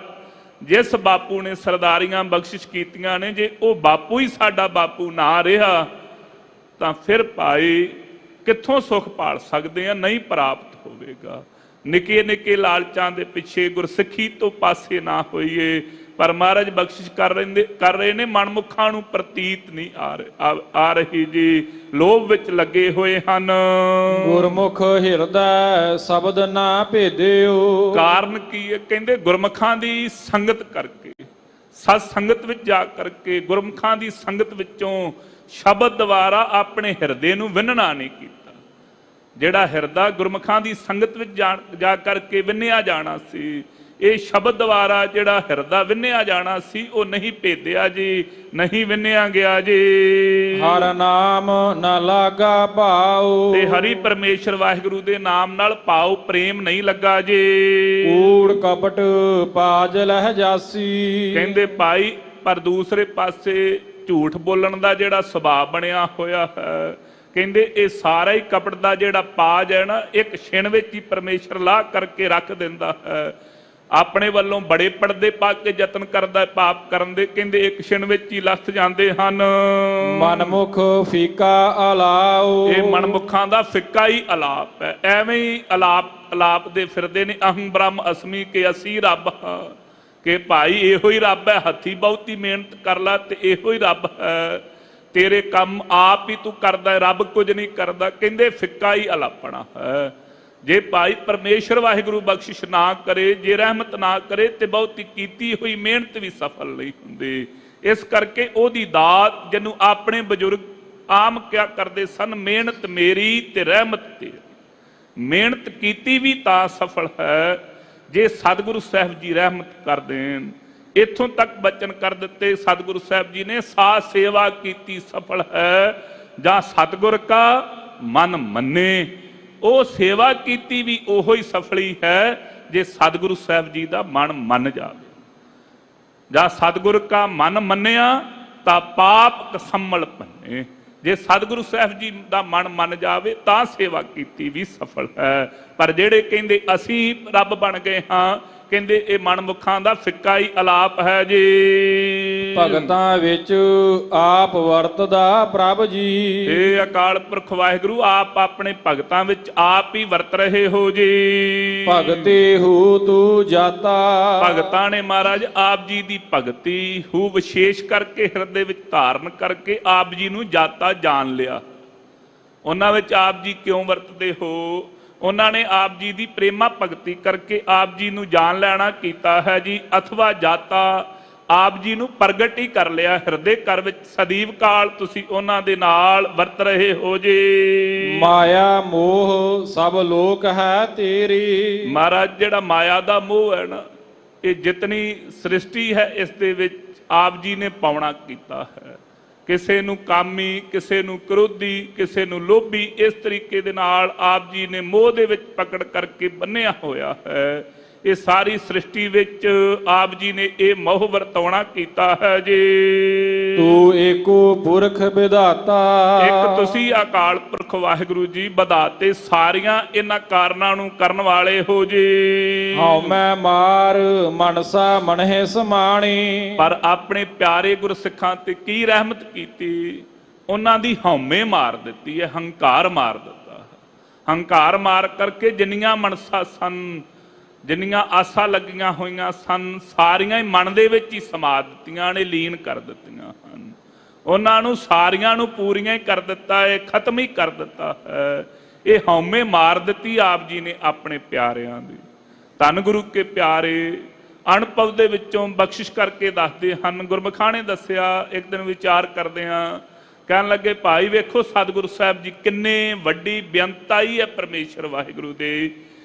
ਜਿਸ ਬਾਪੂ ਨੇ ਸਰਦਾਰੀਆਂ ਬਖਸ਼ਿਸ਼ ਕੀਤੀਆਂ ਨੇ, ਜੇ ਉਹ ਬਾਪੂ ਹੀ ਸਾਡਾ ਬਾਪੂ ਨਾ ਰਿਹਾ ਤਾਂ ਫਿਰ ਭਾਈ ਕਿੱਥੋਂ ਸੁੱਖ ਪਾਲ ਸਕਦੇ ਆ? ਨਹੀਂ ਪ੍ਰਾਪਤ ਹੋਵੇਗਾ। ਨਿੱਕੇ ਨਿੱਕੇ ਲਾਲਚਾਂ ਦੇ ਪਿੱਛੇ ਗੁਰਸਿੱਖੀ ਤੋਂ ਪਾਸੇ ਨਾ ਹੋਈਏ। ਪਰ ਮਹਾਰਾਜ ਬਖਸ਼ਿਸ਼ ਕਰ ਰਹੇ ਨੇ, ਮਨਮੁਖਾਂ ਨੂੰ ਪ੍ਰਤੀਤ ਨਹੀਂ ਆ ਰਹੀ ਜੀ, ਲੋਭ ਵਿੱਚ ਲੱਗੇ ਹੋਏ ਹਨ। ਗੁਰਮੁਖ ਹਿਰਦੈ ਸ਼ਬਦ ਨਾ ਭੇਦਿਓ। ਕਾਰਨ ਕੀ ਹੈ? ਕਹਿੰਦੇ ਗੁਰਮੁਖਾਂ ਦੀ ਸੰਗਤ ਕਰਕੇ, ਸਤ ਸੰਗਤ ਵਿੱਚ ਜਾ ਕਰਕੇ ਗੁਰਮੁਖਾਂ ਦੀ ਸੰਗਤ ਵਿੱਚੋਂ ਸ਼ਬਦ ਦੁਆਰਾ ਆਪਣੇ ਹਿਰਦੇ ਨੂੰ ਵਿੰਨਣਾ ਨਹੀਂ ਕੀਤਾ। ਜਿਹੜਾ ਹਿਰਦਾ ਗੁਰਮੁਖਾਂ ਦੀ ਸੰਗਤ ਵਿੱਚ ਜਾ ਕਰਕੇ ਵਿੰਨਿਆ ਜਾਣਾ ਸੀ, ਇਹ ਸ਼ਬਦ ਦੁਆਰਾ ਜਿਹੜਾ ਹਿਰਦਾ ਵਿੰਨਿਆ ਜਾਣਾ ਸੀ, ਉਹ ਨਹੀਂ ਭੇਦਿਆ ਜੀ, ਨਹੀਂ ਵਿੰਨਿਆ ਗਿਆ ਜੀ। ਹਰ ਨਾਮ ਨ ਲਾਗਾ ਭਾਉ, ਤੇ ਹਰੀ ਪਰਮੇਸ਼ਰ ਵਾਹਿਗੁਰੂ ਦੇ ਨਾਮ ਨਾਲ ਭਾਉ ਪ੍ਰੇਮ ਨਹੀਂ ਲੱਗਾ ਜੀ। ਕੂੜ ਕਪਟ ਪਾਜ ਲਹਿ ਜਾਸੀ, ਕਹਿੰਦੇ ਭਾਈ ਪਰ ਦੂਸਰੇ ਪਾਸੇ ਝੂਠ ਬੋਲਣ ਦਾ ਜਿਹੜਾ ਸੁਭਾਅ ਬਣਿਆ ਹੋਇਆ ਹੈ, ਕਹਿੰਦੇ ਇਹ ਸਾਰਾ ਹੀ ਕਪਟ ਦਾ ਜਿਹੜਾ ਪਾਜ ਹੈ ਨਾ, ਇੱਕ ਛਿਣ ਵਿੱਚ ਹੀ ਪਰਮੇਸ਼ਰ ਲਾਹ ਕਰਕੇ ਰੱਖ ਦਿੰਦਾ ਹੈ। ਆਪਣੇ ਵੱਲੋਂ ਬੜੇ ਪਰਦੇ ਪਾ ਕੇ ਯਤਨ ਕਰਦਾ ਹੈ ਪਾਪ ਕਰਨ ਦੇ, ਕਹਿੰਦੇ ਇੱਕ ਛਿਣ ਵਿੱਚ ਹੀ ਲੱਥ ਜਾਂਦੇ ਹਨ। ਮਨਮੁਖ ਫੀਕਾ ਅਲਾਉ, ਇਹ ਮਨਮੁਖਾਂ ਦਾ ਫਿੱਕਾ ਹੀ ਅਲਾਪ ਹੈ। ਐਵੇਂ ਹੀ ਅਲਾਪ ਦੇ ਫਿਰਦੇ ਨੇ, ਅਹੰ ਬ੍ਰਹਮ ਅਸਮੀ ਕੇ ਅਸੀਂ ਰੱਬ ਹਾਂ, ਕਿ ਭਾਈ ਇਹੋ ਹੀ ਰੱਬ ਹੈ, ਹੱਥੀ ਬਹੁਤੀ ਮਿਹਨਤ ਕਰ ਲਾ ਤੇ ਇਹੋ ਹੀ ਰੱਬ ਹੈ, ਤੇਰੇ ਕੰਮ ਆਪ ਹੀ ਤੂੰ ਕਰਦਾ, ਰੱਬ ਕੁਝ ਨਹੀਂ ਕਰਦਾ। ਕਹਿੰਦੇ ਫਿੱਕਾ ਹੀ ਅਲਾਪਣਾ ਹੈ। ਜੇ ਭਾਈ ਪਰਮੇਸ਼ਰ ਵਾਹਿਗੁਰੂ ਬਖਸ਼ਿਸ਼ ਨਾ ਕਰੇ, ਜੇ ਰਹਿਮਤ ਨਾ ਕਰੇ, ਤੇ ਬਹੁਤੀ ਕੀਤੀ ਹੋਈ ਮਿਹਨਤ ਵੀ ਸਫਲ ਨਹੀਂ ਹੁੰਦੀ। ਇਸ ਕਰਕੇ ਉਹਦੀ ਦਾਤ, ਜਿਹਨੂੰ ਆਪਣੇ ਬਜ਼ੁਰਗ ਆਮ ਕਿਆ ਕਰਦੇ ਸਨ, ਮਿਹਨਤ ਮੇਰੀ ਤੇ ਰਹਿਮਤ ਤੇਰੀ। ਮਿਹਨਤ ਕੀਤੀ ਵੀ ਤਾਂ ਸਫਲ ਹੈ ਜੇ ਸਤਿਗੁਰੂ ਸਾਹਿਬ ਜੀ ਰਹਿਮਤ ਕਰ ਦੇਣ। ਇੱਥੋਂ ਤੱਕ ਬਚਨ ਕਰ ਦਿੱਤੇ ਸਤਿਗੁਰੂ ਸਾਹਿਬ ਜੀ ਨੇ, ਸਾਧ ਸੇਵਾ ਕੀਤੀ ਸਫਲ ਹੈ ਜਾਂ ਸਤਿਗੁਰ ਕਾ ਮਨ ਮੰਨੇ। ਉਹ ਸੇਵਾ ਕੀਤੀ ਵੀ ਉਹੋ ਹੀ ਸਫਲੀ ਹੈ ਜੇ ਸਤਿਗੁਰੂ ਸਾਹਿਬ ਜੀ ਦਾ ਮਨ ਮੰਨ ਜਾਵੇ। ਜਾਂ ਸਤਿਗੁਰ ਕਾ ਮਨ ਮੰਨਿਆ ਤਾਂ ਪਾਪ ਕਸੰਮਲ ਭੰਨੇ। ਜੇ ਸਤਿਗੁਰੂ ਸਾਹਿਬ ਜੀ ਦਾ ਮਨ ਮੰਨ ਜਾਵੇ ਤਾਂ ਸੇਵਾ ਕੀਤੀ ਵੀ ਸਫਲ ਹੈ। ਪਰ ਜਿਹੜੇ ਕਹਿੰਦੇ ਅਸੀਂ ਰੱਬ ਬਣ ਗਏ ਹਾਂ, ਕਹਿੰਦੇ ਇਹ ਮਨਮੁਖਾਂ ਦਾ ਫਿੱਕਾ ਹੀ ਅਲਾਪ ਹੈ ਜੀ। ਭਗਤਾਂ ਵਿੱਚ ਆਪ ਵਰਤਦਾ ਪ੍ਰਭ ਜੀ, ਇਹ ਅਕਾਲ ਪੁਰਖ ਵਾਹਿਗੁਰੂ ਆਪ ਆਪਣੇ ਭਗਤਾਂ ਵਿੱਚ ਆਪ ਹੀ ਵਰਤ ਰਹੇ ਹੋ ਜੀ। ਭਗਤੀ ਹੂ ਤੂੰ ਜਾਤਾ, ਭਗਤਾਂ ਨੇ ਮਹਾਰਾਜ ਆਪ ਜੀ ਦੀ ਭਗਤੀ ਹੂ ਵਿਸ਼ੇਸ਼ ਕਰਕੇ ਹਿਰਦੇ ਵਿੱਚ ਧਾਰਨ ਕਰਕੇ ਆਪ ਜੀ ਨੂੰ ਜਾਤਾ ਜਾਣ ਲਿਆ। ਉਹਨਾਂ ਵਿੱਚ ਆਪ ਜੀ ਕਿਉਂ ਵਰਤਦੇ ਹੋ? ਉਹਨਾਂ ਨੇ ਆਪ ਜੀ ਦੀ ਪ੍ਰੇਮਾ ਭਗਤੀ ਕਰਕੇ ਆਪ ਜੀ ਨੂੰ ਜਾਣ ਲੈਣਾ ਕੀਤਾ ਹੈ ਜੀ, ਅਥਵਾ ਜਾਤਾ ਆਪ ਜੀ ਨੂੰ ਪ੍ਰਗਟ ਹੀ ਕਰ ਲਿਆ ਹਿਰਦੇ ਘਰ ਵਿੱਚ। ਸਦੀਵ ਕਾਲ ਤੁਸੀਂ ਉਹਨਾਂ ਦੇ ਨਾਲ ਵਰਤ ਰਹੇ ਹੋ ਜੀ। ਮਾਇਆ ਮੋਹ ਸਭ ਲੋਕ ਹੈ ਤੇਰੀ, ਮਹਾਰਾਜ ਜਿਹੜਾ ਮਾਇਆ ਦਾ ਮੋਹ ਹੈ ਨਾ, ਇਹ ਜਿਤਨੀ ਸ੍ਰਿਸ਼ਟੀ ਹੈ ਇਸ ਦੇ ਵਿੱਚ ਆਪ ਜੀ ਨੇ ਪਾਉਣਾ ਕੀਤਾ ਹੈ। ਕਿਸੇ ਨੂੰ ਕਾਮੀ, ਕਿਸੇ ਨੂੰ ਕ੍ਰੋਧੀ, ਕਿਸੇ ਨੂੰ ਲੋਭੀ, ਇਸ ਤਰੀਕੇ ਦੇ ਨਾਲ ਆਪ ਜੀ ਨੇ ਮੋਹ ਦੇ ਵਿੱਚ ਪਕੜ ਕਰਕੇ ਬੰਨਿਆ ਹੋਇਆ ਹੈ। ਇਹ ਸਾਰੀ ਸ੍ਰਿਸ਼ਟੀ ਵਿੱਚ ਆਪ ਜੀ ਨੇ ਇਹ ਮੋਹ ਵਰਤਾਉਣਾ ਕੀਤਾ ਹੈ ਜੀ। ਤੂੰ ਏਕੋ ਪੁਰਖ ਵਿਧਾਤਾ, ਇੱਕ ਤੁਸੀਂ ਅਕਾਲ ਪੁਰਖ ਵਾਹਿਗੁਰੂ ਜੀ ਵਿਧਾਤੇ, ਸਾਰੀਆਂ ਇਹਨਾਂ ਕਾਰਨਾਂ ਨੂੰ ਕਰਨ ਵਾਲੇ ਹੋ ਜੀ। ਹਉ ਮੈਂ ਮਾਰ ਮਨਸਾ ਮਨਹਿ ਸਮਾਣੀ, ਪਰ ਆਪਣੇ ਪਿਆਰੇ ਗੁਰਸਿੱਖਾਂ ਤੇ ਕੀ ਰਹਿਮਤ ਕੀਤੀ, ਉਹਨਾਂ ਦੀ ਹਉਮੈ ਮਾਰ ਦਿੱਤੀ ਹੈ, ਹੰਕਾਰ ਮਾਰ ਦਿੱਤਾ। ਹੰਕਾਰ ਮਾਰ ਕਰਕੇ ਜਿੰਨੀਆਂ ਮਨਸਾ ਸਨ, ਜਿੰਨੀਆਂ ਆਸਾਂ ਲੱਗੀਆਂ ਹੋਈਆਂ ਸਨ, ਸਾਰੀਆਂ ਹੀ ਮਨ ਦੇ ਵਿੱਚ ਹੀ ਸਮਾ ਦਿੱਤੀਆਂ ਨੇ, ਲੀਨ ਕਰ ਦਿੱਤੀਆਂ ਹਨ। ਉਹਨਾਂ ਨੂੰ ਸਾਰੀਆਂ ਨੂੰ ਪੂਰੀਆਂ ਹੀ ਕਰ ਦਿੱਤਾ ਹੈ, ਖਤਮ ਹੀ ਕਰ ਦਿੱਤਾ ਹੈ। ਇਹ ਹਉਮੈ ਮਾਰ ਦਿੱਤੀ ਆਪ ਜੀ ਨੇ ਆਪਣੇ ਪਿਆਰਿਆਂ ਦੀ। ਧੰਨ ਗੁਰੂ ਕੇ ਪਿਆਰੇ ਅਨੁਭਵ ਦੇ ਵਿੱਚੋਂ ਬਖਸ਼ਿਸ਼ ਕਰਕੇ ਦੱਸਦੇ ਹਨ। ਗੁਰਮੁਖਾਂ ਨੇ ਦੱਸਿਆ, ਇੱਕ ਦਿਨ ਵਿਚਾਰ ਕਰਦੇ ਹਾਂ, ਕਹਿਣ ਲੱਗੇ ਭਾਈ ਵੇਖੋ ਸਤਿਗੁਰੂ ਸਾਹਿਬ ਜੀ ਕਿੰਨੇ ਵੱਡੀ ਬੇਅੰਤਾ ਹੀ ਹੈ ਪਰਮੇਸ਼ਰ ਵਾਹਿਗੁਰੂ ਦੇ।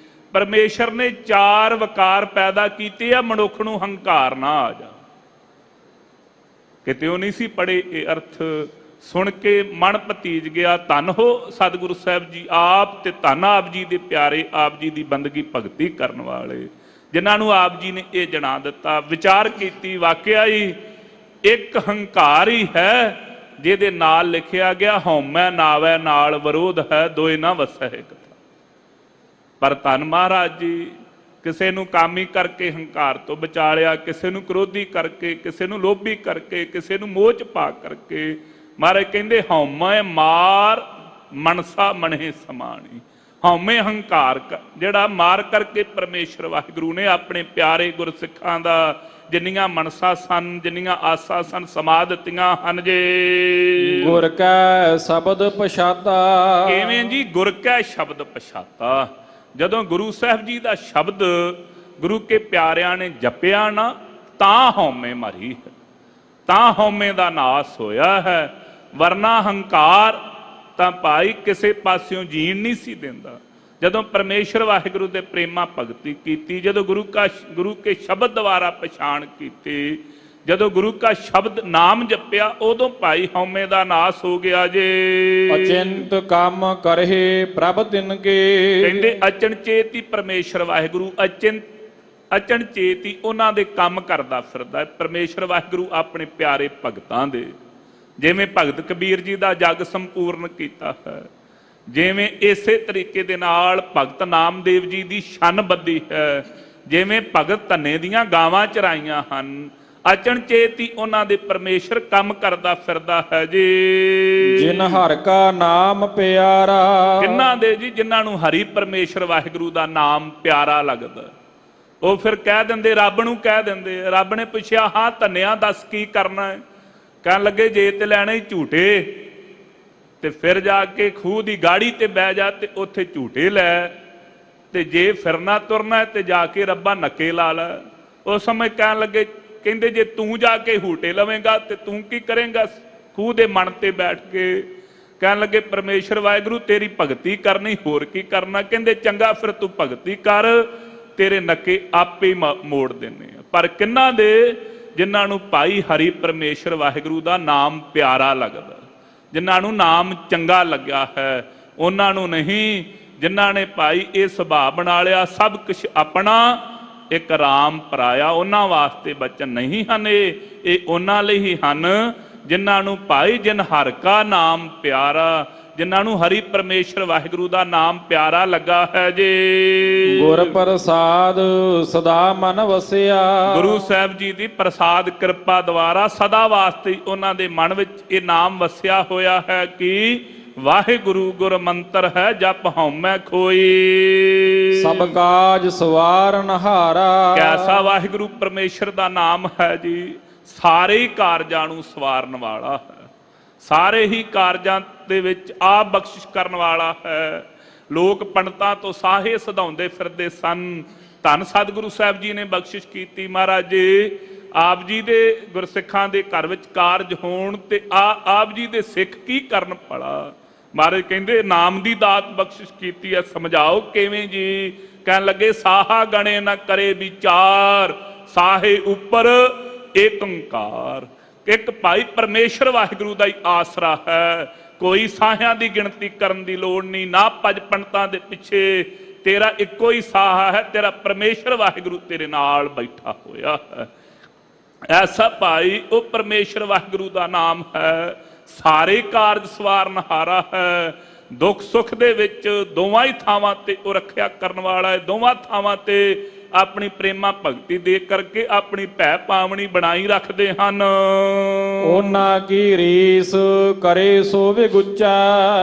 ਪਰਮੇਸ਼ਰ ਨੇ 4 ਵਕਾਰ ਪੈਦਾ ਕੀਤੇ ਆ, ਮਨੁੱਖ ਨੂੰ ਹੰਕਾਰ ਨਾ ਆ ਜਾ। ਕਿਤੇ ਉਹ ਨਹੀਂ ਸੀ ਪੜੇ ਇਹ ਅਰਥ, ਸੁਣ ਕੇ ਮਨ ਭਤੀਜ ਗਿਆ। ਧੰਨ ਹੋ ਸਤਿਗੁਰੂ ਸਾਹਿਬ ਜੀ ਆਪ, ਤੇ ਧੰਨ ਆਪ ਜੀ ਦੇ ਪਿਆਰੇ, ਆਪ ਜੀ ਦੀ ਬੰਦਗੀ ਭਗਤੀ ਕਰਨ ਵਾਲੇ, ਜਿਨ੍ਹਾਂ ਨੂੰ ਆਪ ਜੀ ਨੇ ਇਹ ਜਣਾ ਦਿੱਤਾ। ਵਿਚਾਰ ਕੀਤੀ, ਵਾਕਿਆ ਹੀ ਇੱਕ ਹੰਕਾਰ ਹੀ ਹੈ ਜਿਹਦੇ ਨਾਲ ਲਿਖਿਆ ਗਿਆ ਹਉਮੈ ਨਾਵੈ ਨਾਲ ਵਿਰੋਧ ਹੈ, ਦੋਏ ਨਾ ਵਸੈ ਇਕ। ਪਰ ਧੰਨ ਮਹਾਰਾਜ ਜੀ ਕਿਸੇ ਨੂੰ ਕਾਮੀ ਕਰਕੇ ਹੰਕਾਰ ਤੋਂ ਬਚਾ ਲਿਆ, ਕਿਸੇ ਨੂੰ ਕ੍ਰੋਧੀ ਕਰਕੇ, ਕਿਸੇ ਨੂੰ ਲੋਭੀ ਕਰਕੇ, ਕਿਸੇ ਨੂੰ ਮੋਹ ਚ ਪਾ ਕਰਕੇ। ਮਹਾਰਾਜ ਕਹਿੰਦੇ ਹਉਮੈ ਮਾਰ ਮਨਸਾ ਮਨਹਿ ਸਮਾਣੀ। ਹਉਮੈ ਹੰਕਾਰ ਜਿਹੜਾ ਮਾਰ ਕਰਕੇ ਪਰਮੇਸ਼ਰ ਵਾਹਿਗੁਰੂ ਨੇ ਆਪਣੇ ਪਿਆਰੇ ਗੁਰਸਿੱਖਾਂ ਦਾ ਜਿੰਨੀਆਂ ਮਨਸਾ ਸਨ, ਜਿੰਨੀਆਂ ਆਸਾਂ ਸਨ, ਸਮਾ ਦਿੱਤੀਆਂ ਹਨ ਜੀ। ਗੁਰ ਕੈ ਸ਼ਬਦ ਪਛਾਤਾ, ਕਿਵੇਂ ਜੀ? ਗੁਰ ਕੈ ਸ਼ਬਦ ਪਛਾਤਾ। ਜਦੋਂ ਗੁਰੂ ਸਾਹਿਬ ਜੀ ਦਾ ਸ਼ਬਦ ਗੁਰੂ ਕੇ ਪਿਆਰਿਆਂ ਨੇ ਜਪਿਆ ਨਾ, ਤਾਂ ਹਉਮੈ ਮਰੀ ਹੈ, ਤਾਂ ਹਉਮੈ ਦਾ ਨਾਸ ਹੋਇਆ ਹੈ। ਵਰਨਾ ਹੰਕਾਰ ਤਾਂ ਭਾਈ ਕਿਸੇ ਪਾਸਿਓਂ ਜੀਣ ਨਹੀਂ ਸੀ ਦਿੰਦਾ। ਜਦੋਂ ਪਰਮੇਸ਼ਰ ਵਾਹਿਗੁਰੂ ਦੇ ਪ੍ਰੇਮਾ ਭਗਤੀ ਕੀਤੀ, ਜਦੋਂ ਗੁਰੂ ਕੇ ਸ਼ਬਦ ਦੁਆਰਾ ਪਛਾਣ ਕੀਤੀ, ਜਦੋਂ ਗੁਰੂ ਕਾ ਸ਼ਬਦ ਨਾਮ ਜਪਿਆ, ਉਦੋਂ ਭਾਈ ਹਉਮੈ ਦਾ ਨਾਸ ਹੋ ਗਿਆ ਜੇ। ਅਚਿੰਤ ਕੰਮ ਕਰਹਿ ਪ੍ਰਭ ਤਿਨ ਕੇ। ਕਹਿੰਦੇ ਅਚਨ ਚੇਤ ਹੀ ਪਰਮੇਸ਼ਰ ਵਾਹਿਗੁਰੂ ਅਚਨ ਚੇਤ ਹੀ ਉਹਨਾਂ ਦੇ ਕੰਮ ਕਰਦਾ ਫਿਰਦਾ ਹੈ। ਪਰਮੇਸ਼ਰ ਵਾਹਿਗੁਰੂ ਆਪਣੇ ਪਿਆਰੇ ਭਗਤਾਂ ਦੇ, ਜਿਵੇਂ ਭਗਤ ਕਬੀਰ ਜੀ ਦਾ ਜਗ ਸੰਪੂਰਨ ਕੀਤਾ ਹੈ, ਜਿਵੇਂ ਇਸੇ ਤਰੀਕੇ ਦੇ ਨਾਲ ਭਗਤ ਨਾਮਦੇਵ ਜੀ ਦੀ ਸ਼ਨ ਬੱਧੀ ਹੈ, ਜਿਵੇਂ ਭਗਤ ਧੰਨੇ ਦੀਆਂ ਗਾਵਾਂ ਚਰਾਈਆਂ ਹਨ, ਅਚਨ ਚੇਤ ਹੀ ਉਹਨਾਂ ਦੇ ਪਰਮੇਸ਼ਰ ਕੰਮ ਕਰਦਾ ਫਿਰਦਾ ਹੈ ਜੀ। ਜਿਨ ਹਰਿ ਕਾ ਨਾਮ ਪਿਆਰਾ। ਕਿੰਨਾਂ ਦੇ ਜੀ? ਜਿਨ੍ਹਾਂ ਨੂੰ ਹਰੀ ਪਰਮੇਸ਼ਰ ਵਾਹਿਗੁਰੂ ਦਾ ਨਾਮ ਪਿਆਰਾ ਲੱਗਦਾ, ਉਹ ਫਿਰ ਕਹਿ ਦਿੰਦੇ, ਰੱਬ ਨੂੰ ਕਹਿ ਦਿੰਦੇ। ਰੱਬ ਨੇ ਪੁੱਛਿਆ, ਹਾਂ ਧੰਨਿਆ ਦੱਸ ਕੀ ਕਰਨਾ ਹੈ? ਕਹਿਣ ਲੱਗੇ, ਜੇ ਤੇ ਲੈਣੇ ਝੂਟੇ ਤੇ ਫਿਰ ਜਾ ਕੇ ਖੂਹ ਦੀ ਗਾੜੀ ਤੇ ਬਹਿ ਜਾ ਤੇ ਉੱਥੇ ਝੂਟੇ ਲੈ, ਤੇ ਜੇ ਫਿਰਨਾ ਤੁਰਨਾ ਤੇ ਜਾ ਕੇ ਰੱਬਾ ਨੱਕੇ ਲਾ ਲੈ। ਉਸ ਸਮੇਂ ਕਹਿਣ ਲੱਗੇ, ਕਹਿੰਦੇ ਜੇ ਤੂੰ ਜਾ ਕੇ ਹੂਟੇ ਲਵੇਂਗਾ ਤੇ ਤੂੰ ਕੀ ਕਰੇਂਗਾ ਖੂਹ ਦੇ ਮਣ ਤੇ ਬੈਠ ਕੇ? ਕਹਿਣ ਲੱਗੇ, ਪਰਮੇਸ਼ਰ ਵਾਹਿਗੁਰੂ ਤੇਰੀ ਭਗਤੀ ਕਰਨੀ, ਹੋਰ ਕੀ ਕਰਨਾ? ਕਹਿੰਦੇ ਚੰਗਾ ਫਿਰ ਤੂੰ ਭਗਤੀ ਕਰ, ਤੇਰੇ ਨੱਕੇ ਆਪੇ ਮੋੜ ਦਿੰਨੇ ਆ। ਪਰ ਕਿੰਨਾਂ ਦੇ? ਜਿਨ੍ਹਾਂ ਨੂੰ ਭਾਈ ਹਰੀ ਪਰਮੇਸ਼ਰ ਵਾਹਿਗੁਰੂ ਦਾ ਨਾਮ ਪਿਆਰਾ ਲੱਗਦਾ, ਜਿਨ੍ਹਾਂ ਨੂੰ ਨਾਮ ਚੰਗਾ ਲੱਗਿਆ ਹੈ, ਉਹਨਾਂ ਨੂੰ ਨਹੀਂ। ਜਿਨ੍ਹਾਂ ਨੇ ਭਾਈ ਇਹ ਸੁਭਾਅ ਬਣਾ ਲਿਆ ਸਭ ਕੁਛ ਆਪਣਾ, ਇੱਕ ਰਾਮ ਪਰਾਇਆ, ਉਹਨਾਂ ਵਾਸਤੇ ਬਚਨ ਨਹੀਂ ਹਨ। ਇਹ ਉਹਨਾਂ ਲਈ ਹੀ ਹਨ ਜਿਨ੍ਹਾਂ ਨੂੰ ਭਾਈ ਜਿਨ ਹਰ ਕਾ ਨਾਮ ਪਿਆਰਾ, ਜਿਨ੍ਹਾਂ ਨੂੰ ਹਰੀ ਪਰਮੇਸ਼ਰ ਵਾਹਿਗੁਰੂ ਦਾ ਨਾਮ ਪਿਆਰਾ ਲੱਗਾ ਹੈ ਜੀ। ਗੁਰ ਪ੍ਰਸਾਦ ਸਦਾ ਮਨ ਵਸਿਆ। ਗੁਰੂ ਸਾਹਿਬ ਜੀ ਦੀ ਪ੍ਰਸਾਦ ਕਿਰਪਾ ਦੁਆਰਾ ਸਦਾ ਵਾਸਤੇ ਉਹਨਾਂ ਦੇ ਮਨ ਵਿੱਚ ਇਹ ਨਾਮ ਵਸਿਆ ਹੋਇਆ ਹੈ ਕਿ ਵਾਹਿਗੁਰੂ ਗੁਰ ਮੰਤਰ ਹੈ ਜਪ ਹਉਮੈ ਖੋਈ। ਸਭ ਕਾਜ ਸਵਾਰਨ ਹਾਰਾ। ਕੈਸਾ ਵਾਹਿਗੁਰੂ ਪਰਮੇਸ਼ਰ ਦਾ ਨਾਮ ਹੈ ਜੀ, ਸਾਰੇ ਹੀ ਕਾਰਜਾਂ ਨੂੰ ਸਵਾਰਨ ਵਾਲਾ ਹੈ, ਸਾਰੇ ਹੀ ਕਾਰਜਾਂ ਦੇ ਵਿੱਚ ਆਪ ਬਖਸ਼ਿਸ਼ ਕਰਨ ਵਾਲਾ ਹੈ। ਲੋਕ ਪੰਡਤਾਂ ਤੋਂ ਸਾਹੇ ਸਧਾਉਂਦੇ ਫਿਰਦੇ ਸਨ, ਧੰਨ ਸਤਿਗੁਰੂ ਸਾਹਿਬ ਜੀ ਨੇ ਬਖਸ਼ਿਸ਼ ਕੀਤੀ। ਮਹਾਰਾਜ ਜੀ ਆਪ ਜੀ ਦੇ ਗੁਰਸਿੱਖਾਂ ਦੇ ਘਰ ਵਿੱਚ ਕਾਰਜ ਹੋਣ ਤੇ ਆਪ ਜੀ ਦੇ ਸਿੱਖ ਕੀ ਕਰਨ ਭਲਾ? ਮਹਾਰਾਜ ਕਹਿੰਦੇ ਨਾਮ ਦੀ ਦਾਤ ਬਖਸ਼ਿਸ਼ ਕੀਤੀ ਹੈ, ਸਮਝਾਓ ਕਿਵੇਂ ਜੀ? ਕਹਿਣ ਲੱਗੇ, ਸਾਹਾ ਗਣੇ ਨਾ ਕਰੇ ਵਿਚਾਰ, ਸਾਹੇ ਉੱਪਰ ਏਕ ਓੰਕਾਰ। ਇੱਕ ਭਾਈ ਪਰਮੇਸ਼ਰ ਵਾਹਿਗੁਰੂ ਦਾ ਹੀ ਆਸਰਾ ਹੈ, ਕੋਈ ਸਾਹਿਆਂ ਦੀ ਗਿਣਤੀ ਕਰਨ ਦੀ ਲੋੜ ਨਹੀਂ, ਨਾ ਭਜ ਪੰਡਤਾਂ ਦੇ ਪਿੱਛੇ। ਤੇਰਾ ਇੱਕੋ ਹੀ ਸਾਹਾ ਹੈ, ਤੇਰਾ ਪਰਮੇਸ਼ਰ ਵਾਹਿਗੁਰੂ ਤੇਰੇ ਨਾਲ ਬੈਠਾ ਹੋਇਆ ਹੈ। ਐਸਾ ਭਾਈ ਉਹ ਪਰਮੇਸ਼ਰ ਵਾਹਿਗੁਰੂ ਦਾ ਨਾਮ ਹੈ, ਸਾਰੇ ਕਾਰਜ ਸਵਾਰਨਹਾਰਾ ਹੈ। ਦੁੱਖ ਸੁੱਖ ਦੇ ਵਿੱਚ ਦੋਵਾਂ ਹੀ ਥਾਵਾਂ ਤੇ ਉਹ ਰੱਖਿਆ ਕਰਨ ਵਾਲਾ ਹੈ। ਦੋਵਾਂ ਥਾਵਾਂ ਤੇ ਆਪਣੀ ਪ੍ਰੇਮਾ ਭਗਤੀ ਦੇ ਕਰਕੇ ਆਪਣੀ ਭੈ ਪਾਵਣੀ ਬਣਾਈ ਰੱਖਦੇ ਹਨ। ਉਹਨਾਂ ਕੀ ਰੀਸ ਕਰੇ ਸੋ ਵਿਗੁੱਚਾ।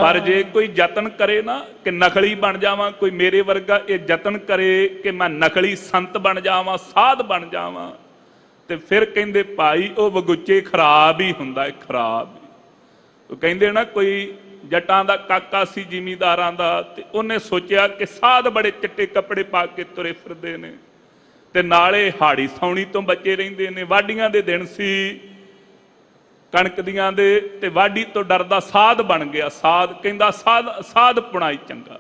ਪਰ ਜੇ ਕੋਈ ਯਤਨ ਕਰੇ ਨਾ ਕਿ ਨਕਲੀ ਬਣ ਜਾਵਾਂ, ਕੋਈ ਮੇਰੇ ਵਰਗਾ ਇਹ ਯਤਨ ਕਰੇ ਕਿ ਮੈਂ ਨਕਲੀ ਸੰਤ ਬਣ ਜਾਵਾਂ, ਸਾਧ ਬਣ ਜਾਵਾਂ, ਤੇ ਫਿਰ ਕਹਿੰਦੇ ਭਾਈ ਉਹ ਵਗੁੱਚੇ ਖਰਾਬ ਹੀ ਹੁੰਦਾ ਹੈ, ਖਰਾਬ। ਉਹ ਕਹਿੰਦੇ ਨਾ ਕੋਈ ਜੱਟਾਂ ਦਾ ਕਾਕਾ ਸੀ ਜ਼ਿਮੀਂਦਾਰਾਂ ਦਾ, ਤੇ ਉਹਨੇ ਸੋਚਿਆ ਕਿ ਸਾਧ ਬੜੇ ਚਿੱਟੇ ਕੱਪੜੇ ਪਾ ਕੇ ਤੁਰੇ ਫਿਰਦੇ ਨੇ ਤੇ ਨਾਲੇ ਹਾੜੀ ਸੌਣੀ ਤੋਂ ਬਚੇ ਰਹਿੰਦੇ ਨੇ। ਵਾਢੀਆਂ ਦੇ ਦਿਨ ਸੀ ਕਣਕ ਦੀਆਂ ਦੇ, ਤੇ ਵਾਢੀ ਤੋਂ ਡਰਦਾ ਸਾਧ ਬਣ ਗਿਆ। ਸਾਧ ਕਹਿੰਦਾ ਸਾਧ ਪੁਣਾਈ ਚੰਗਾ,